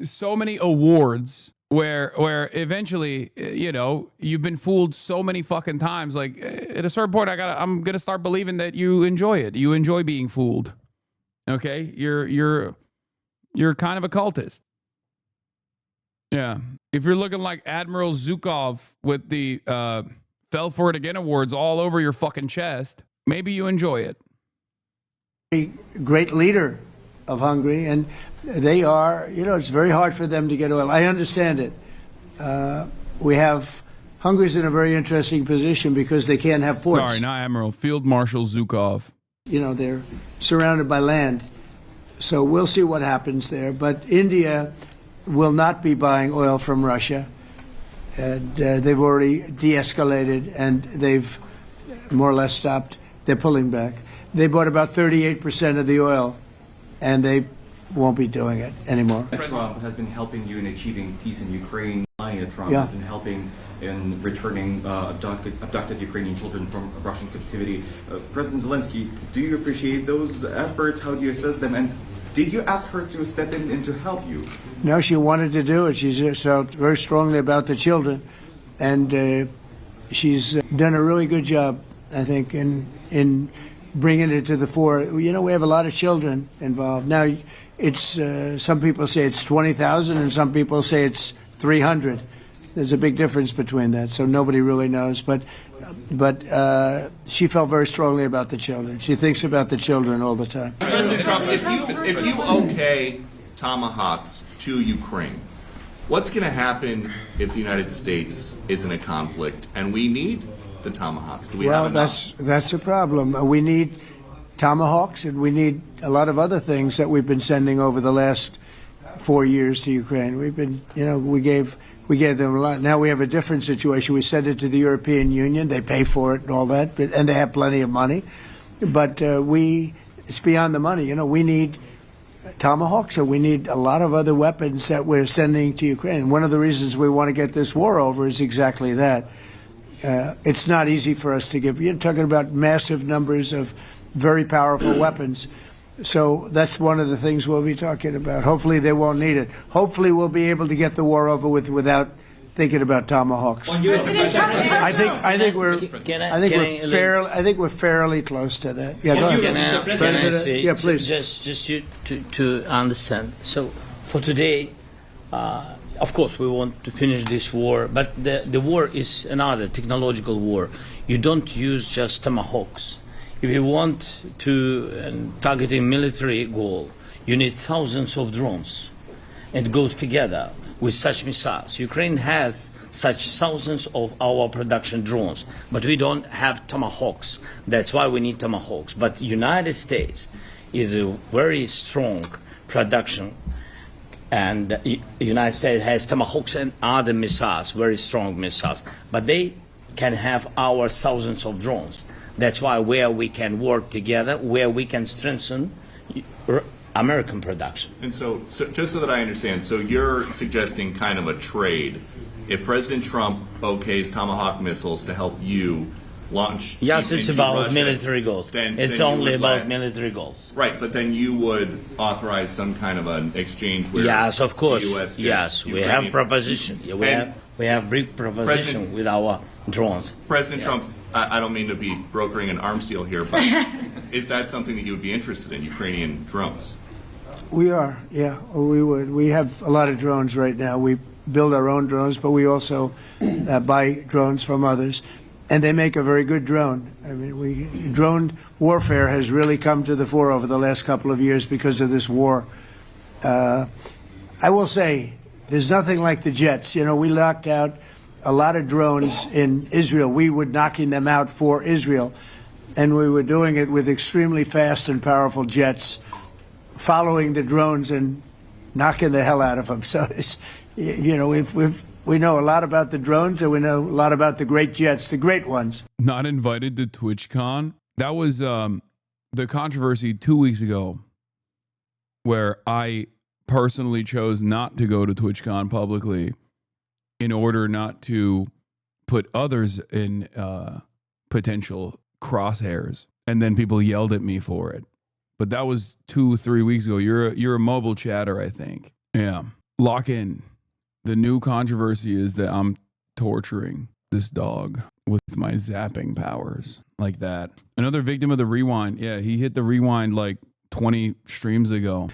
so many awards where eventually, you've been fooled so many fucking times. Like, at a certain point, I'm gonna start believing that you enjoy it. You enjoy being fooled. Okay, you're kind of a cultist. Yeah, if you're looking like Admiral Zhukov with the Fell For It Again awards all over your fucking chest, maybe you enjoy it. A great leader of Hungary, and they are, it's very hard for them to get oil. I understand it. Hungary's in a very interesting position because they can't have ports. Sorry, not Admiral, Field Marshal Zhukov. They're surrounded by land. So we'll see what happens there. But India will not be buying oil from Russia. And they've already de-escalated, and they've more or less stopped. They're pulling back. They bought about 38% of the oil, and they won't be doing it anymore. Trump has been helping you in achieving peace in Ukraine. Melania Trump Yeah. has been helping in returning abducted Ukrainian children from Russian captivity. President Zelensky, do you appreciate those efforts? How do you assess them? And did you ask her to step in and to help you? No, she wanted to do it. She felt very strongly about the children, and she's done a really good job, I think, in bringing it to the fore. We have a lot of children involved. Now, it's some people say it's 20,000, and some people say it's 300. There's a big difference between that, so nobody really knows. But she felt very strongly about the children. She thinks about the children all the time. President Trump, if you okay tomahawks to Ukraine, what's going to happen if the United States is in a conflict and we need the tomahawks? Do we have enough? That's a problem. We need tomahawks, and we need a lot of other things that we've been sending over the last 4 years to Ukraine. We've been, we gave them a lot. Now we have a different situation. We send it to the European Union. They pay for it and all that, and they have plenty of money. But it's beyond the money. We need tomahawks, or we need a lot of other weapons that we're sending to Ukraine. One of the reasons we want to get this war over is exactly that. It's not easy for us to give. You're talking about massive numbers of very powerful weapons. So that's one of the things we'll be talking about. Hopefully they won't need it. Hopefully we'll be able to get the war over with without thinking about tomahawks. I think we're fairly close to that. Yeah, go ahead. Can I say, yeah, please. Just to understand. So for today, of course, we want to finish this war, but the war is another technological war. You don't use just tomahawks. If you want to target a military goal, you need thousands of drones. It goes together with such missiles. Ukraine has such thousands of our production drones, but we don't have tomahawks. That's why we need tomahawks. But United States is a very strong production, and the United States has tomahawks and other missiles, very strong missiles, but they can have our thousands of drones. That's why where we can work together, where we can strengthen American production. And so just so that I understand, so you're suggesting kind of a trade. If President Trump okays Tomahawk missiles to help you launch... Yes, it's about Russia, military goals. It's only about military goals. Right, but then you would authorize some kind of an exchange where... Yes, of course. The US yes, we have proposition. We have big proposition with our drones. President Trump, I don't mean to be brokering an arms deal here, but is that something that you would be interested in, Ukrainian drones? We are, yeah, we would. We have a lot of drones right now. We build our own drones, but we also buy drones from others, and they make a very good drone. I mean, drone warfare has really come to the fore over the last couple of years because of this war. I will say, there's nothing like the jets. We knocked out a lot of drones in Israel. We were knocking them out for Israel, and we were doing it with extremely fast and powerful jets, following the drones and knocking the hell out of them. So, we know a lot about the drones, and we know a lot about the great jets, the great ones. Not invited to TwitchCon. That was the controversy 2 weeks ago, where I personally chose not to go to TwitchCon publicly in order not to put others in potential crosshairs. And then people yelled at me for it. But that was 2-3 weeks ago. You're a mobile chatter, I think. Yeah. Lock in. The new controversy is that I'm torturing this dog with my zapping powers like that. Another victim of the rewind. Yeah, he hit the rewind like 20 streams ago.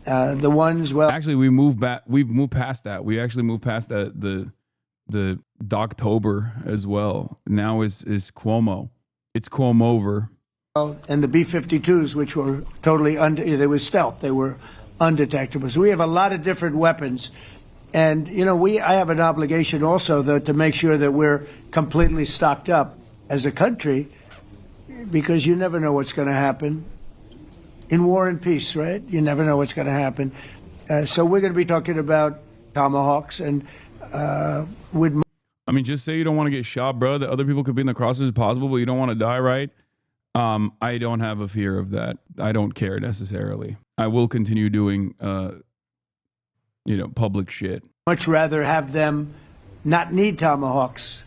The ones, well, actually, we moved back. We've moved past that. We actually moved past that. The Doctober as well. Now is Cuomo. It's Cuomo-over. And the B-52s, which were totally they were stealth. They were undetectable. So we have a lot of different weapons. And, you know, I have an obligation also, though, to make sure that we're completely stocked up as a country, because you never know what's going to happen. In war and peace, right? You never know what's going to happen. So we're going to be talking about tomahawks and with. I mean, just say you don't want to get shot, bro. That other people could be in the crosses as possible, but you don't want to die, right? I don't have a fear of that. I don't care necessarily. I will continue doing, public shit. Much rather have them not need tomahawks.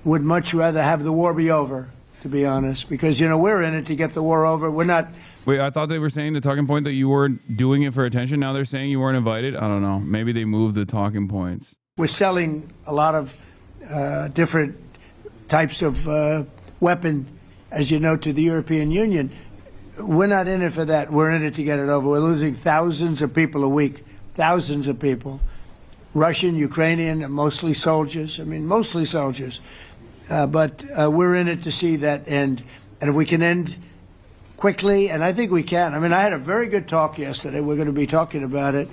Would much rather have the war be over, to be honest, because, we're in it to get the war over. We're not. Wait, I thought they were saying the talking point that you were doing it for attention. Now they're saying you weren't invited. I don't know. Maybe they moved the talking points. We're selling a lot of different types of weapon, as you know, to the European Union. We're not in it for that. We're in it to get it over. We're losing thousands of people a week, thousands of people. Russian, Ukrainian, mostly soldiers. Mostly soldiers. But we're in it to see that end. And if we can end quickly, and I think we can. I had a very good talk yesterday. We're going to be talking about it.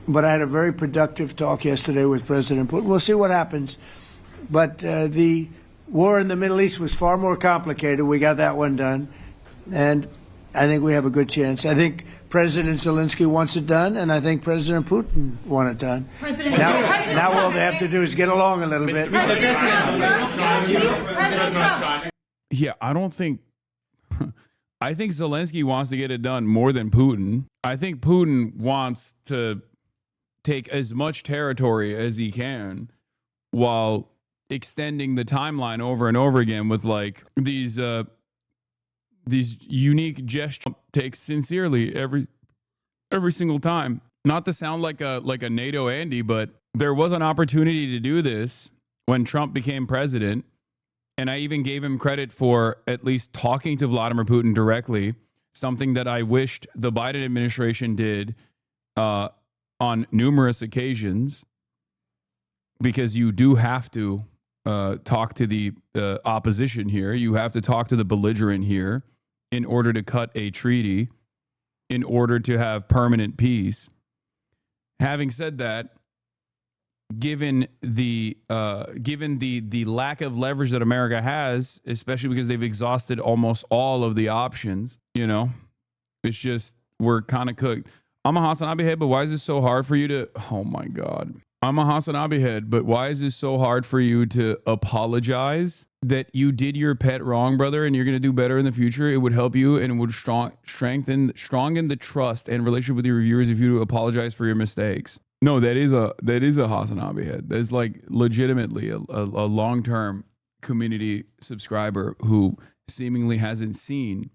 But I had a very productive talk yesterday with President Putin. We'll see what happens. But the war in the Middle East was far more complicated. We got that one done. And I think we have a good chance. I think President Zelensky wants it done, and I think President Putin wants it done. Now all they have to do is get along a little bit. Yeah, I don't think... I think Zelensky wants to get it done more than Putin. I think Putin wants to take as much territory as he can while extending the timeline over and over again with like these unique gestures takes sincerely every single time. Not to sound like a NATO Andy, but there was an opportunity to do this when Trump became president. And I even gave him credit for at least talking to Vladimir Putin directly, something that I wished the Biden administration did on numerous occasions, because you do have to talk to the opposition here. You have to talk to the belligerent here in order to cut a treaty, in order to have permanent peace. Having said that, given the lack of leverage that America has, especially because they've exhausted almost all of the options, it's just we're kind of cooked. I'm a HasanAbi head, but why is this so hard for you to? Oh my God. I'm a HasanAbi head, but why is this so hard for you to apologize that you did your pet wrong, brother, and you're going to do better in the future? It would help you and would strengthen the trust and relationship with your reviewers if you apologize for your mistakes. No, that is a HasanAbi head. There's like legitimately a long-term community subscriber who seemingly hasn't seen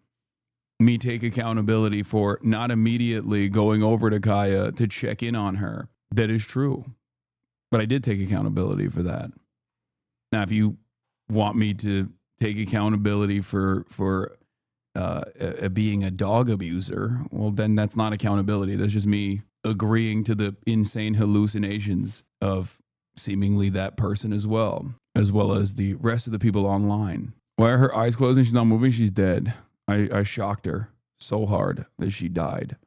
me take accountability for not immediately going over to Kaya to check in on her. That is true. But I did take accountability for that. Now, if you want me to take accountability for being a dog abuser, well, then that's not accountability. That's just me agreeing to the insane hallucinations of seemingly that person as well as the rest of the people online. Why are her eyes closed and she's not moving? She's dead. I shocked her so hard that she died.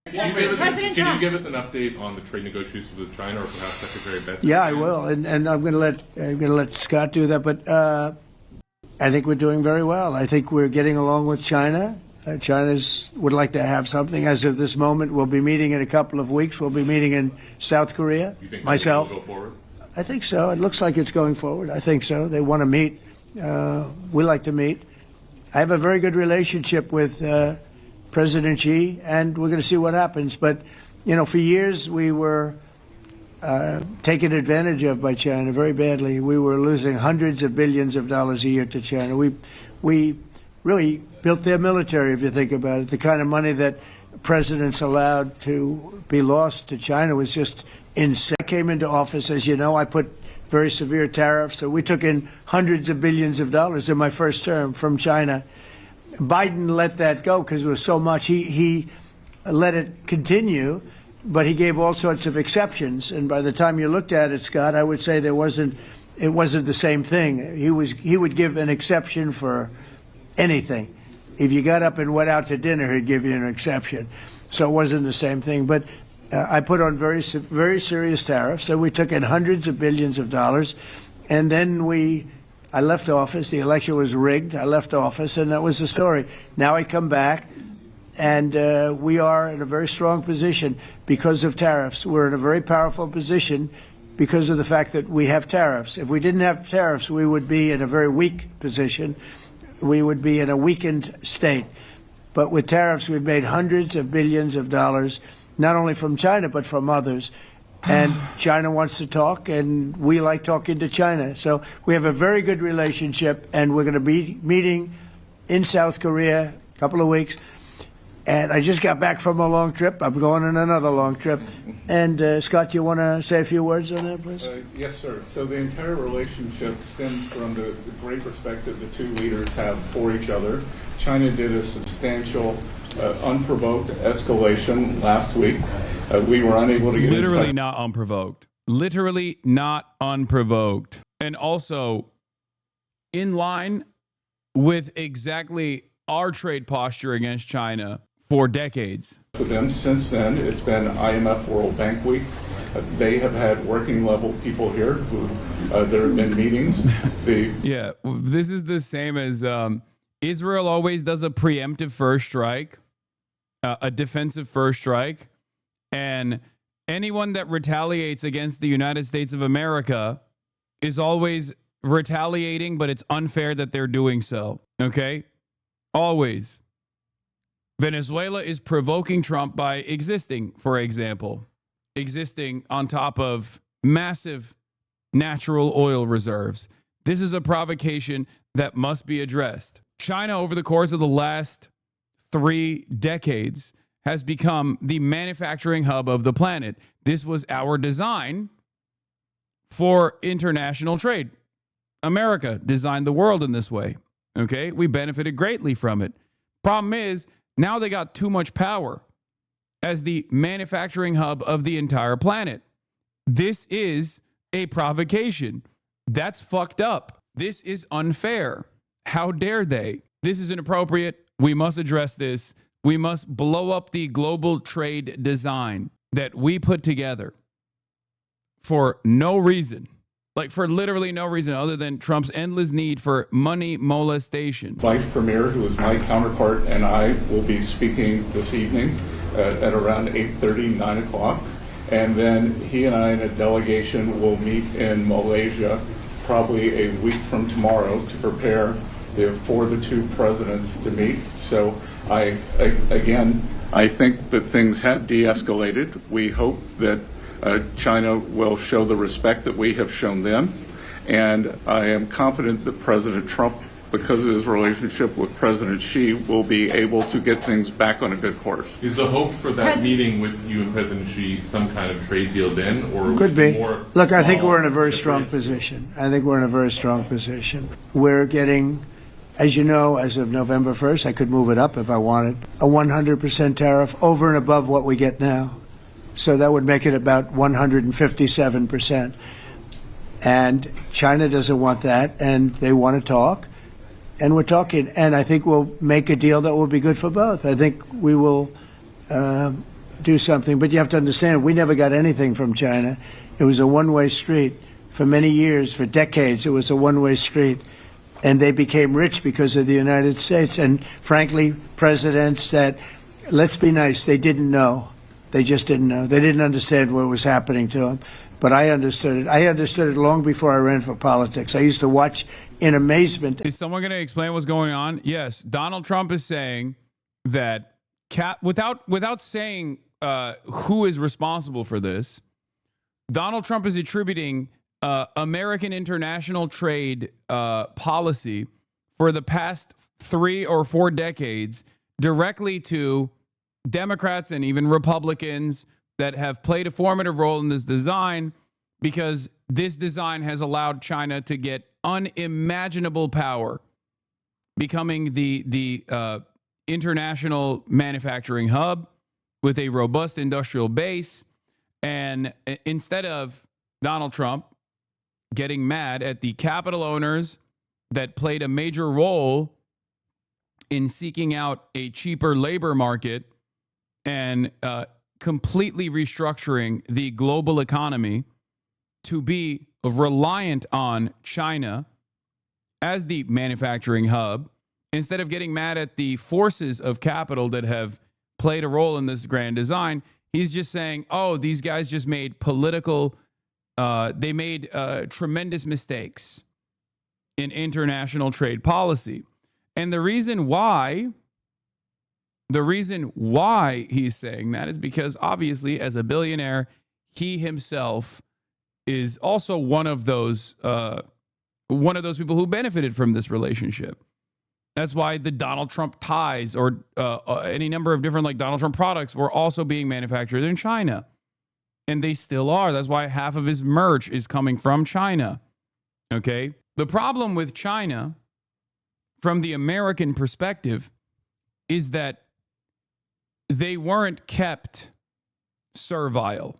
Can you give us an update on the trade negotiations with China, or perhaps Secretary Bessent? Yeah, I will, and I'm going to let Scott do that. But I think we're doing very well. I think we're getting along with China. China would like to have something. As of this moment, we'll be meeting in a couple of weeks. We'll be meeting in South Korea. You think myself. Will go forward? I think so. It looks like it's going forward. I think so. They want to meet. We like to meet. I have a very good relationship with President Xi, and we're going to see what happens. But, for years we were taken advantage of by China very badly. We were losing hundreds of billions of dollars a year to China. We really built their military, if you think about it. The kind of money that presidents allowed to be lost to China was just insane. I came into office, as you know, I put very severe tariffs. So we took in hundreds of billions of dollars in my first term from China. Biden let that go because it was so much. He let it continue, but he gave all sorts of exceptions. And by the time you looked at it, Scott, I would say it wasn't the same thing. He would give an exception for anything. If you got up and went out to dinner, he'd give you an exception. So it wasn't the same thing. But I put on very serious tariffs. So we took in hundreds of billions of dollars. And then I left office. The election was rigged. I left office, and that was the story. Now I come back, and we are in a very strong position because of tariffs. We're in a very powerful position because of the fact that we have tariffs. If we didn't have tariffs, we would be in a very weak position. We would be in a weakened state. But with tariffs, we've made hundreds of billions of dollars, not only from China, but from others. And China wants to talk, and we like talking to China. So we have a very good relationship, and we're going to be meeting in South Korea a couple of weeks. And I just got back from a long trip. I'm going on another long trip. And Scott, you want to say a few words on that, please? Yes, sir. So the entire relationship stems from the great respect that the two leaders have for each other. China did a substantial, unprovoked escalation last week. We were unable to get literally not unprovoked. Literally not unprovoked. And also in line with exactly our trade posture against China for decades. For them since then, it's been IMF World Bank Week. They have had working level people here who there have been meetings. Yeah, this is the same as Israel always does a preemptive first strike, a defensive first strike, and anyone that retaliates against the United States of America is always retaliating, but it's unfair that they're doing so. Okay? Always. Venezuela is provoking Trump by existing, for example, existing on top of massive natural oil reserves. This is a provocation that must be addressed. China, over the course of the last 3 decades, has become the manufacturing hub of the planet. This was our design for international trade. America designed the world in this way. Okay? We benefited greatly from it. Problem is, now they got too much power as the manufacturing hub of the entire planet. This is a provocation. That's fucked up. This is unfair. How dare they? This is inappropriate. We must address this. We must blow up the global trade design that we put together for no reason. Like for literally no reason other than Trump's endless need for money molestation. Vice Premier, who is my counterpart, and I will be speaking this evening at around 8:30, 9 o'clock. And then he and I and a delegation will meet in Malaysia probably a week from tomorrow to prepare for the two presidents to meet. So I think that things have de-escalated. We hope that China will show the respect that we have shown them. And I am confident that President Trump, because of his relationship with President Xi, will be able to get things back on a good course. Is the hope for that meeting with you and President Xi some kind of trade deal then? Or could be. More Look, I think we're in a very strong position. We're getting, as you know, as of November 1st, I could move it up if I wanted, a 100% tariff over and above what we get now. So that would make it about 157%. And China doesn't want that, and they want to talk. And we're talking, and I think we'll make a deal that will be good for both. I think we will do something. But you have to understand, we never got anything from China. It was a one-way street. For many years, for decades, it was a one-way street. And they became rich because of the United States. And frankly, presidents that, let's be nice, they didn't know. They just didn't know. They didn't understand what was happening to them. But I understood it. I understood it long before I ran for politics. I used to watch in amazement. Is someone going to explain what's going on? Yes. Donald Trump is saying that without saying who is responsible for this, Donald Trump is attributing American international trade policy for the past 3 or 4 decades directly to Democrats and even Republicans that have played a formative role in this design, because this design has allowed China to get unimaginable power, becoming the international manufacturing hub with a robust industrial base. And instead of Donald Trump getting mad at the capital owners that played a major role in seeking out a cheaper labor market and completely restructuring the global economy to be reliant on China as the manufacturing hub, instead of getting mad at the forces of capital that have played a role in this grand design, he's just saying, oh, these guys just made they made tremendous mistakes in international trade policy. And the reason why he's saying that is because obviously as a billionaire, he himself is also one of those people who benefited from this relationship. That's why the Donald Trump ties or any number of different like Donald Trump products were also being manufactured in China. And they still are. That's why half of his merch is coming from China. Okay? The problem with China from the American perspective is that they weren't kept servile.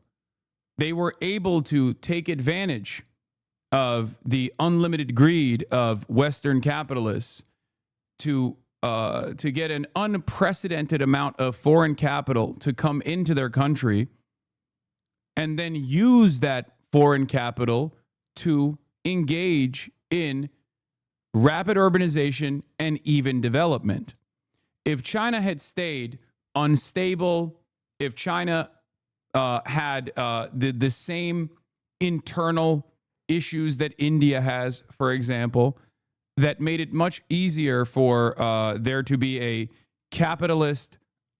They were able to take advantage of the unlimited greed of Western capitalists to get an unprecedented amount of foreign capital to come into their country, and then use that foreign capital to engage in rapid urbanization and even development. If China had stayed unstable, if China had the same internal issues that India has, for example, that made it much easier for there to be a capitalist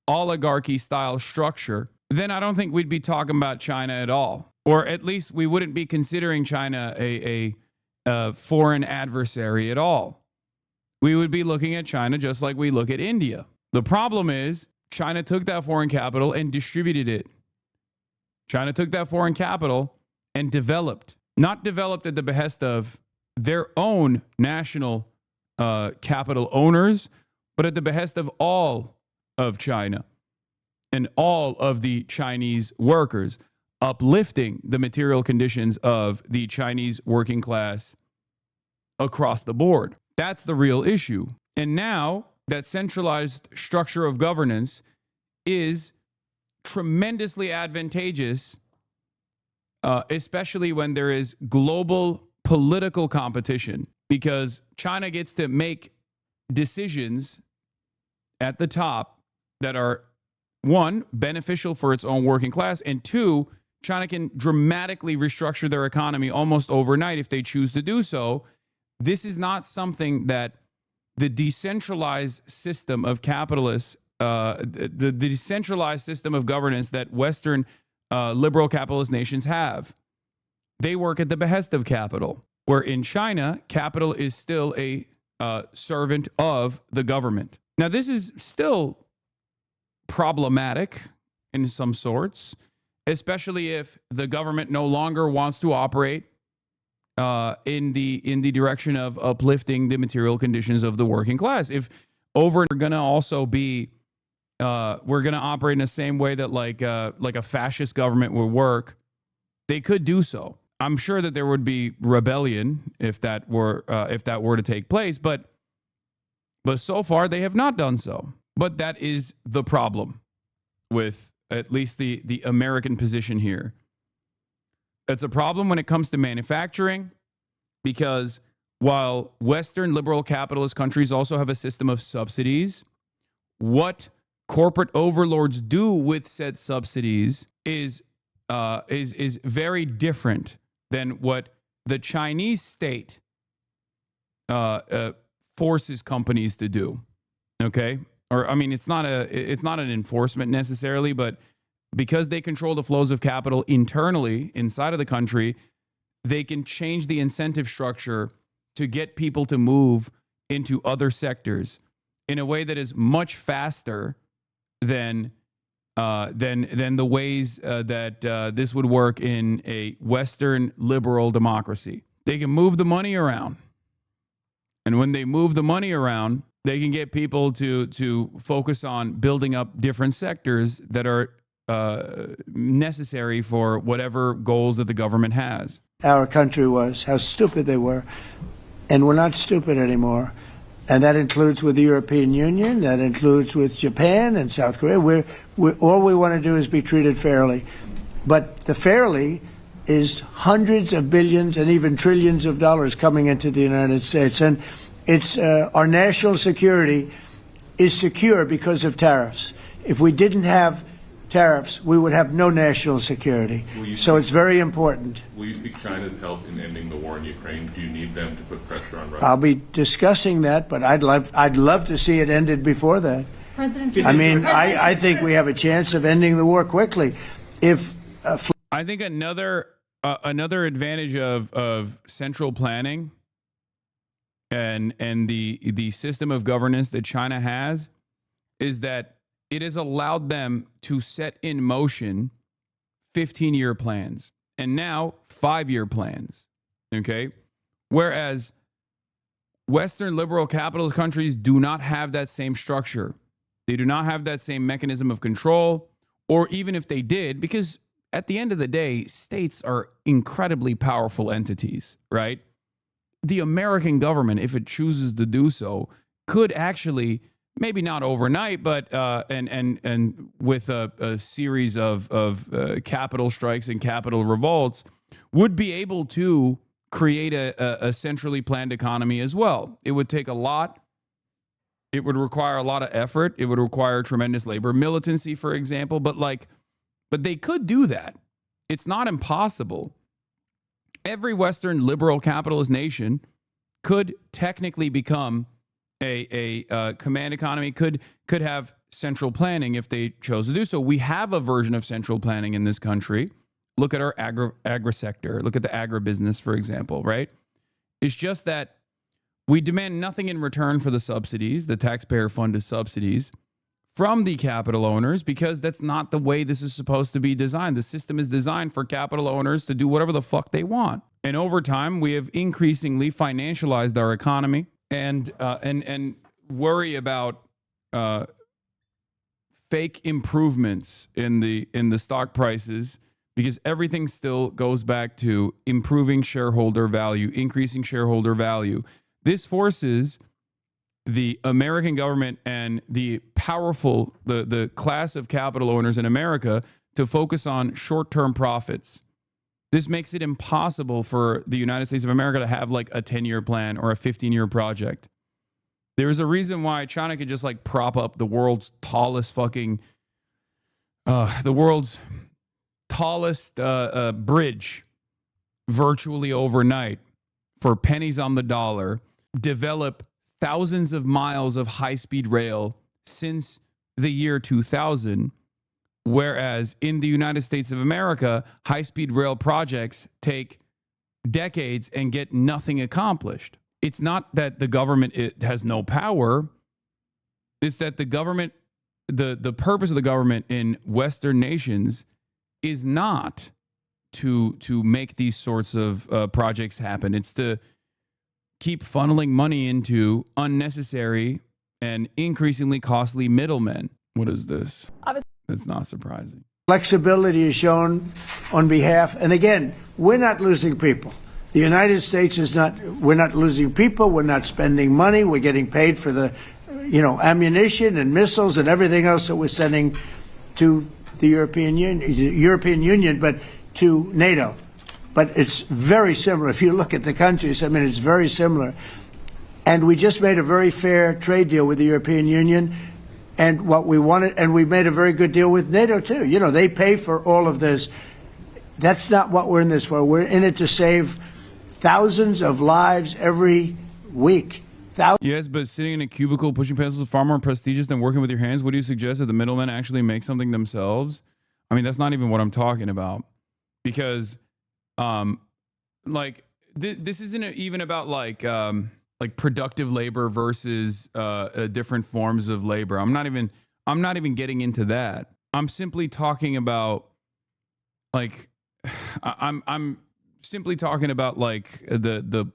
oligarchy style structure, then I don't think we'd be talking about China at all. Or at least we wouldn't be considering China a foreign adversary at all. We would be looking at China just like we look at India. The problem is China took that foreign capital and distributed it. China took that foreign capital and not developed at the behest of their own national capital owners, but at the behest of all of China and all of the Chinese workers, uplifting the material conditions of the Chinese working class across the board. That's the real issue. And now that centralized structure of governance is tremendously advantageous, especially when there is global political competition, because China gets to make decisions at the top that are, one, beneficial for its own working class, and two, China can dramatically restructure their economy almost overnight if they choose to do so. This is not something that the decentralized system of capitalists, the decentralized system of governance that Western liberal capitalist nations have. They work at the behest of capital, where in China, capital is still a servant of the government. Now, this is still problematic in some sorts, especially if the government no longer wants to operate in the direction of uplifting the material conditions of the working class. If we're going to also be, we're going to operate in the same way that like a fascist government would work, they could do so. I'm sure that there would be rebellion if that were to take place, but so far they have not done so. But that is the problem with at least the American position here. It's a problem when it comes to manufacturing, because while Western liberal capitalist countries also have a system of subsidies, what corporate overlords do with said subsidies is very different than what the Chinese state forces companies to do. Okay, or I mean, it's not an enforcement necessarily, but because they control the flows of capital internally inside of the country, they can change the incentive structure to get people to move into other sectors in a way that is much faster than the ways that this would work in a Western liberal democracy. They can move the money around. And when they move the money around, they can get people to focus on building up different sectors that are necessary for whatever goals that the government has. Our country was, how stupid they were. And we're not stupid anymore. And that includes with the European Union, that includes with Japan and South Korea. All we want to do is be treated fairly. But the fairly is hundreds of billions and even trillions of dollars coming into the United States. And it's our national security is secure because of tariffs. If we didn't have tariffs, we would have no national security. So it's very important. Will you seek China's help in ending the war in Ukraine? Do you need them to put pressure on Russia? I'll be discussing that, but I'd love to see it ended before that. President I mean, I think we have a chance of ending the war quickly. If I think another advantage of central planning and the system of governance that China has is that it has allowed them to set in motion 15-year plans and now 5-year plans. Okay? Whereas Western liberal capitalist countries do not have that same structure. They do not have that same mechanism of control, or even if they did, because at the end of the day, states are incredibly powerful entities, right? The American government, if it chooses to do so, could actually, maybe not overnight, but and with a series of capital strikes and capital revolts, would be able to create a centrally planned economy as well. It would take a lot. It would require a lot of effort. It would require tremendous labor militancy, for example. But they could do that. It's not impossible. Every Western liberal capitalist nation could technically become a command economy, could have central planning if they chose to do so. We have a version of central planning in this country. Look at our agri sector. Look at the agribusiness, for example, right? It's just that we demand nothing in return for the subsidies, the taxpayer-funded subsidies, from the capital owners, because that's not the way this is supposed to be designed. The system is designed for capital owners to do whatever the fuck they want. And over time, we have increasingly financialized our economy and worry about fake improvements in the stock prices, because everything still goes back to improving shareholder value, increasing shareholder value. This forces the American government and the powerful, the class of capital owners in America to focus on short-term profits. This makes it impossible for the United States of America to have like a 10-year plan or a 15-year project. There is a reason why China could just like prop up the world's tallest fucking, bridge virtually overnight for pennies on the dollar, develop thousands of miles of high-speed rail since the year 2000, whereas in the United States of America, high-speed rail projects take decades and get nothing accomplished. It's not that the government has no power. It's that the government, the purpose of the government in Western nations is not to make these sorts of projects happen. It's to keep funneling money into unnecessary and increasingly costly middlemen. What is this? That's not surprising. Flexibility is shown on behalf, and again, we're not losing people. The United States is not, we're not losing people, we're not spending money, we're getting paid for the, ammunition and missiles and everything else that we're sending to the European Union, but to NATO. But it's very similar. If you look at the countries, it's very similar. And we just made a very fair trade deal with the European Union. And what we wanted, and we made a very good deal with NATO too. They pay for all of this. That's not what we're in this for. We're in it to save thousands of lives every week. Yes, but sitting in a cubicle pushing pencils is far more prestigious than working with your hands. What do you suggest that the middlemen actually make something themselves? I mean, that's not even what I'm talking about, because like this isn't even about like productive labor versus different forms of labor. I'm not even getting into that. I'm simply talking about like I'm simply talking about like the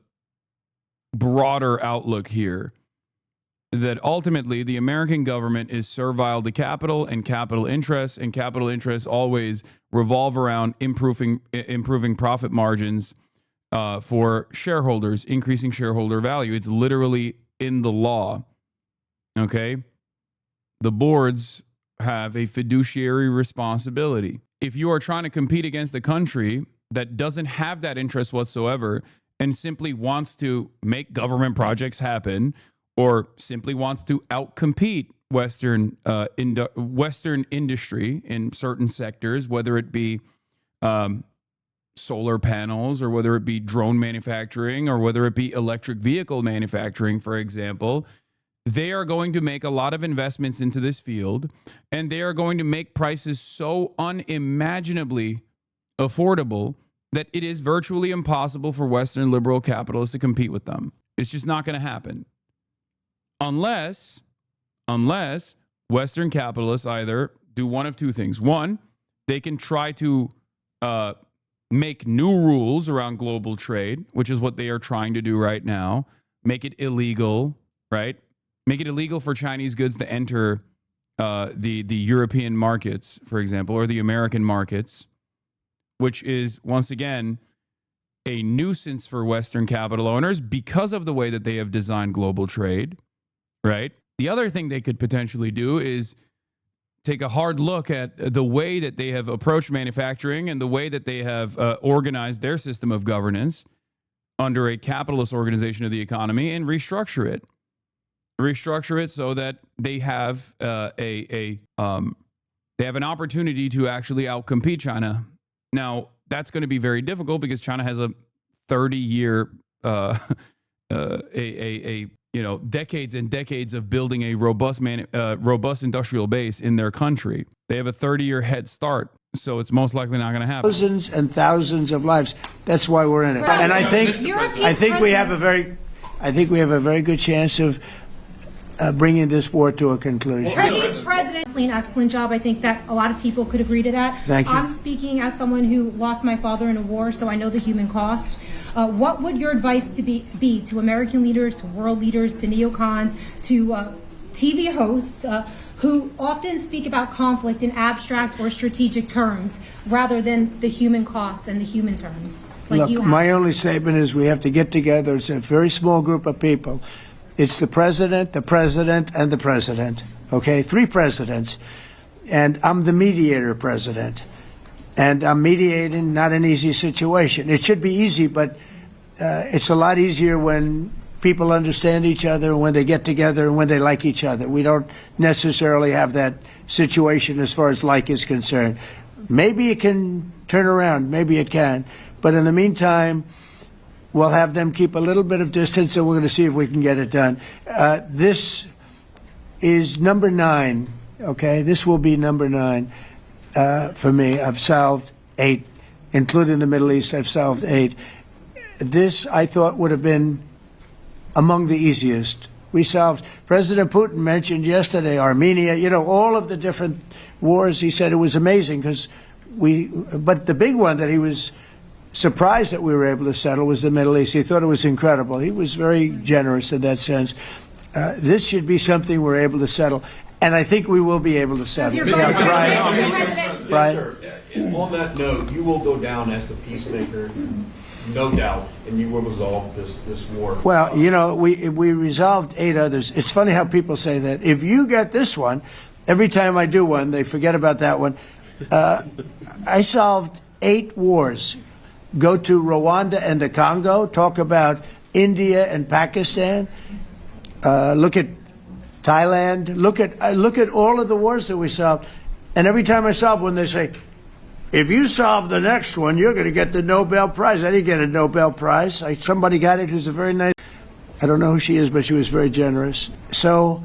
broader outlook here, that ultimately the American government is servile to capital and capital interests, and capital interests always revolve around improving profit margins for shareholders, increasing shareholder value. It's literally in the law. Okay? The boards have a fiduciary responsibility. If you are trying to compete against a country that doesn't have that interest whatsoever and simply wants to make government projects happen, or simply wants to outcompete Western industry in certain sectors, whether it be solar panels, or whether it be drone manufacturing, or whether it be electric vehicle manufacturing, for example, they are going to make a lot of investments into this field, and they are going to make prices so unimaginably affordable that it is virtually impossible for Western liberal capitalists to compete with them. It's just not going to happen. Unless Western capitalists either do one of two things. One, they can try to make new rules around global trade, which is what they are trying to do right now. Make it illegal, right? Make it illegal for Chinese goods to enter the European markets, for example, or the American markets, which is, once again, a nuisance for Western capital owners because of the way that they have designed global trade. Right. The other thing they could potentially do is take a hard look at the way that they have approached manufacturing and the way that they have organized their system of governance under a capitalist organization of the economy, and restructure it. Restructure it so that they have they have an opportunity to actually outcompete China. Now, that's going to be very difficult because China has a 30-year decades and decades of building a robust industrial base in their country. They have a 30-year head start, so it's most likely not going to happen. Thousands and thousands of lives. That's why we're in it. And I think we have a very good chance of bringing this war to a conclusion. President did an excellent job. I think that a lot of people could agree to that. Thank you. I'm speaking as someone who lost my father in a war, so I know the human cost. What would your advice be to American leaders, to world leaders, to neocons, to TV hosts who often speak about conflict in abstract or strategic terms rather than the human cost and the human terms? Look, my only statement is we have to get together. It's a very small group of people. It's the president, and the president. Okay, 3 presidents. And I'm the mediator president. And I'm mediating not an easy situation. It should be easy, but it's a lot easier when people understand each other, when they get together, and when they like each other. We don't necessarily have that situation as far as like is concerned. Maybe it can turn around. Maybe it can. But in the meantime, we'll have them keep a little bit of distance, and we're going to see if we can get it done. This is number 9, okay? This will be number 9 for me. I've solved 8, including the Middle East. I've solved 8. This, I thought, would have been among the easiest. We solved, President Putin mentioned yesterday Armenia, all of the different wars. He said it was amazing but the big one that he was surprised that we were able to settle was the Middle East. He thought it was incredible. He was very generous in that sense. This should be something we're able to settle, and I think we will be able to settle. Brian? Sir. On that note, you will go down as the peacemaker, no doubt, and you will resolve this war. Well, we resolved 8 others. It's funny how people say that. If you get this one, every time I do one, they forget about that one. I solved 8 wars. Go to Rwanda and the Congo, talk about India and Pakistan, look at Thailand, look at all of the wars that we solved. And every time I solve one, they say, if you solve the next one, you're going to get the Nobel Prize. I didn't get a Nobel Prize. Somebody got it who's a very nice, I don't know who she is, but she was very generous. So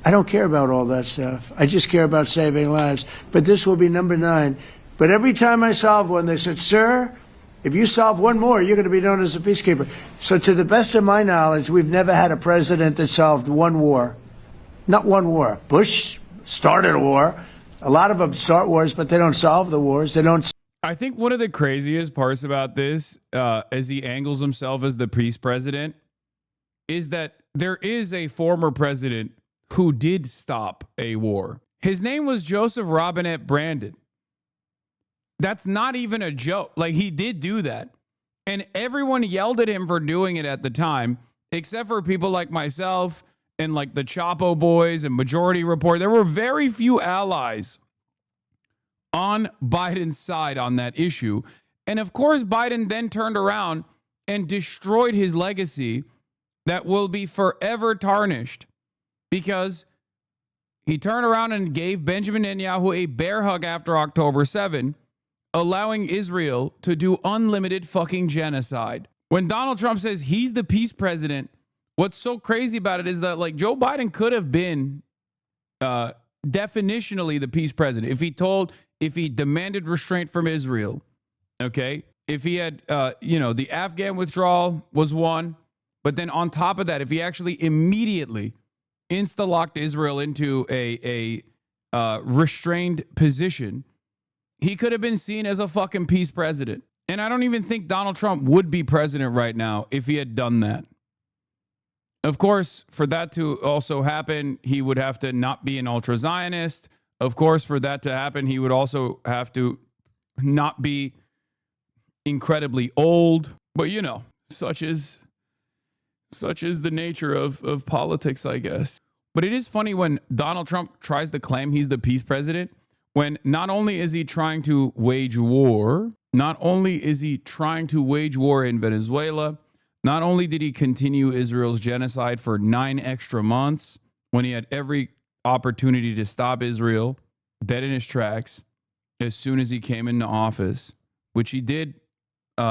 I don't care about all that stuff. I just care about saving lives. But this will be number 9. But every time I solve one, they said, sir, if you solve one more, you're going to be known as a peacekeeper. So to the best of my knowledge, we've never had a president that solved one war. Not one war. Bush started a war. A lot of them start wars, but they don't solve the wars. They don't. I think one of the craziest parts about this, as he angles himself as the peace president, is that there is a former president who did stop a war. His name was Joseph Robinette Brandon. That's not even a joke. Like, he did do that. And everyone yelled at him for doing it at the time, except for people like myself and like the Chapo boys and Majority Report. There were very few allies on Biden's side on that issue. And of course, Biden then turned around and destroyed his legacy that will be forever tarnished, because he turned around and gave Benjamin Netanyahu a bear hug after October 7, allowing Israel to do unlimited fucking genocide. When Donald Trump says he's the peace president, what's so crazy about it is that, like, Joe Biden could have been definitionally the peace president if he demanded restraint from Israel. Okay. If he had, the Afghan withdrawal was one, but then on top of that, if he actually immediately insta-locked Israel into a restrained position, he could have been seen as a fucking peace president. And I don't even think Donald Trump would be president right now if he had done that. Of course, for that to also happen, he would have to not be an ultra-Zionist. Of course, for that to happen, he would also have to not be incredibly old. But, such is the nature of politics, I guess. But it is funny when Donald Trump tries to claim he's the peace president, when not only is he trying to wage war, not only is he trying to wage war in Venezuela, not only did he continue Israel's genocide for 9 extra months when he had every opportunity to stop Israel dead in his tracks as soon as he came into office, which he did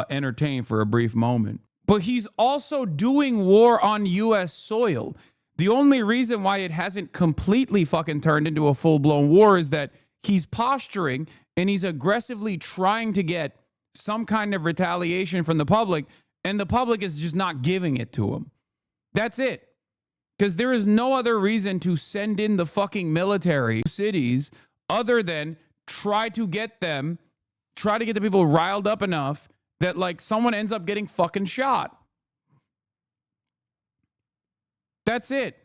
entertain for a brief moment, but he's also doing war on U.S. soil. The only reason why it hasn't completely fucking turned into a full-blown war is that he's posturing and he's aggressively trying to get some kind of retaliation from the public, and the public is just not giving it to him. That's it. Because there is no other reason to send in the fucking military cities other than try to get the people riled up enough that, like, someone ends up getting fucking shot. That's it.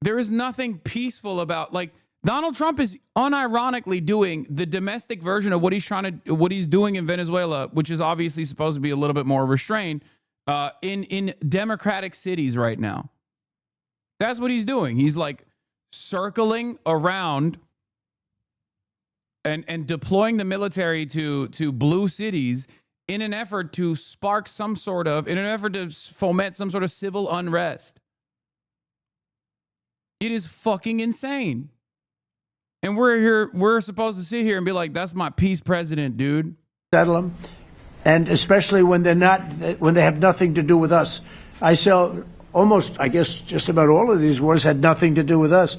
There is nothing peaceful about, like, Donald Trump is unironically doing the domestic version of what he's doing in Venezuela, which is obviously supposed to be a little bit more restrained, in democratic cities right now. That's what he's doing. He's like circling around and deploying the military to blue cities in an effort to foment some sort of civil unrest. It is fucking insane. And we're supposed to sit here and be like, that's my peace president, dude. Settle them. And especially when they have nothing to do with us. I guess just about all of these wars had nothing to do with us.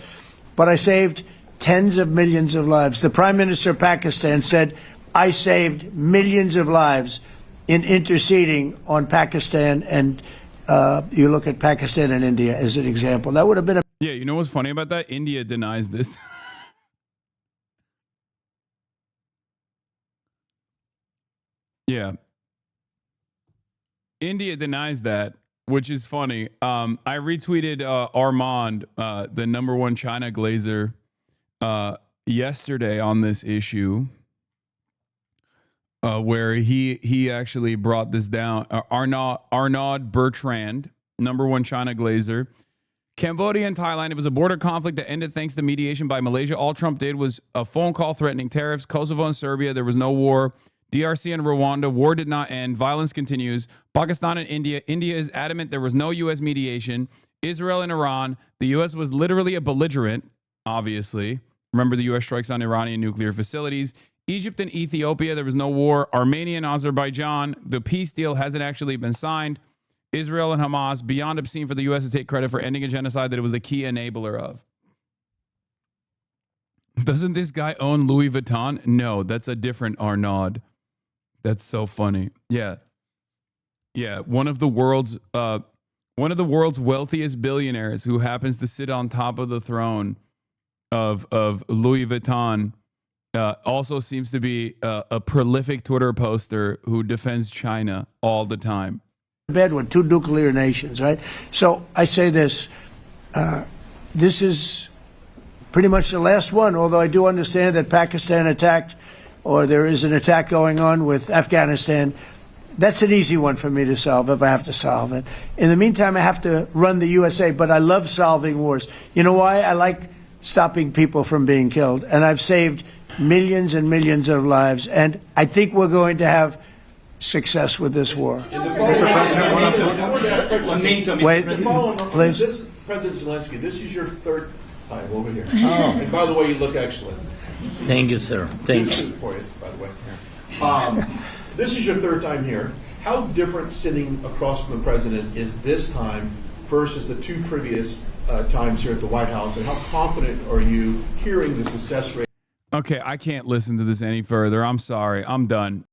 But I saved tens of millions of lives. The Prime Minister of Pakistan said, I saved millions of lives in interceding on Pakistan. And you look at Pakistan and India as an example. That would have been Yeah, you know what's funny about that? India denies this. Yeah. India denies that, which is funny. I retweeted Armand, the #1 China glazer, yesterday on this issue, where he actually brought this down. Arnaud Bertrand, #1 China glazer. Cambodia and Thailand, it was a border conflict that ended thanks to mediation by Malaysia. All Trump did was a phone call threatening tariffs. Kosovo and Serbia, there was no war. DRC and Rwanda, war did not end. Violence continues. Pakistan and India. India is adamant there was no U.S. mediation. Israel and Iran. The U.S. was literally a belligerent, obviously. Remember, the U.S. strikes on Iranian nuclear facilities. Egypt and Ethiopia, there was no war. Armenia and Azerbaijan, the peace deal hasn't actually been signed. Israel and Hamas, beyond obscene for the U.S. to take credit for ending a genocide that it was a key enabler of. Doesn't this guy own Louis Vuitton? No, that's a different Arnaud. That's so funny. Yeah. Yeah, one of the world's wealthiest billionaires who happens to sit on top of the throne of Louis Vuitton also seems to be a prolific Twitter poster who defends China all the time. Bed with two nuclear nations, right? So I say this, this is pretty much the last one, although I do understand that Pakistan attacked, or there is an attack going on with Afghanistan. That's an easy one for me to solve if I have to solve it. In the meantime, I have to run the USA, but I love solving wars. You know why? I like stopping people from being killed, and I've saved millions and millions of lives, and I think we're going to have success with this war. Wait, please. This, President Zelensky, this is your third time over here. Oh. And by the way, you look excellent. Thank you, sir. Thank you. For you, by the way. This is your third time here. How different sitting across from the president is this time versus the two previous times here at the White House, and how confident are you hearing the success rate? Okay, I can't listen to this any further. I'm sorry. I'm done.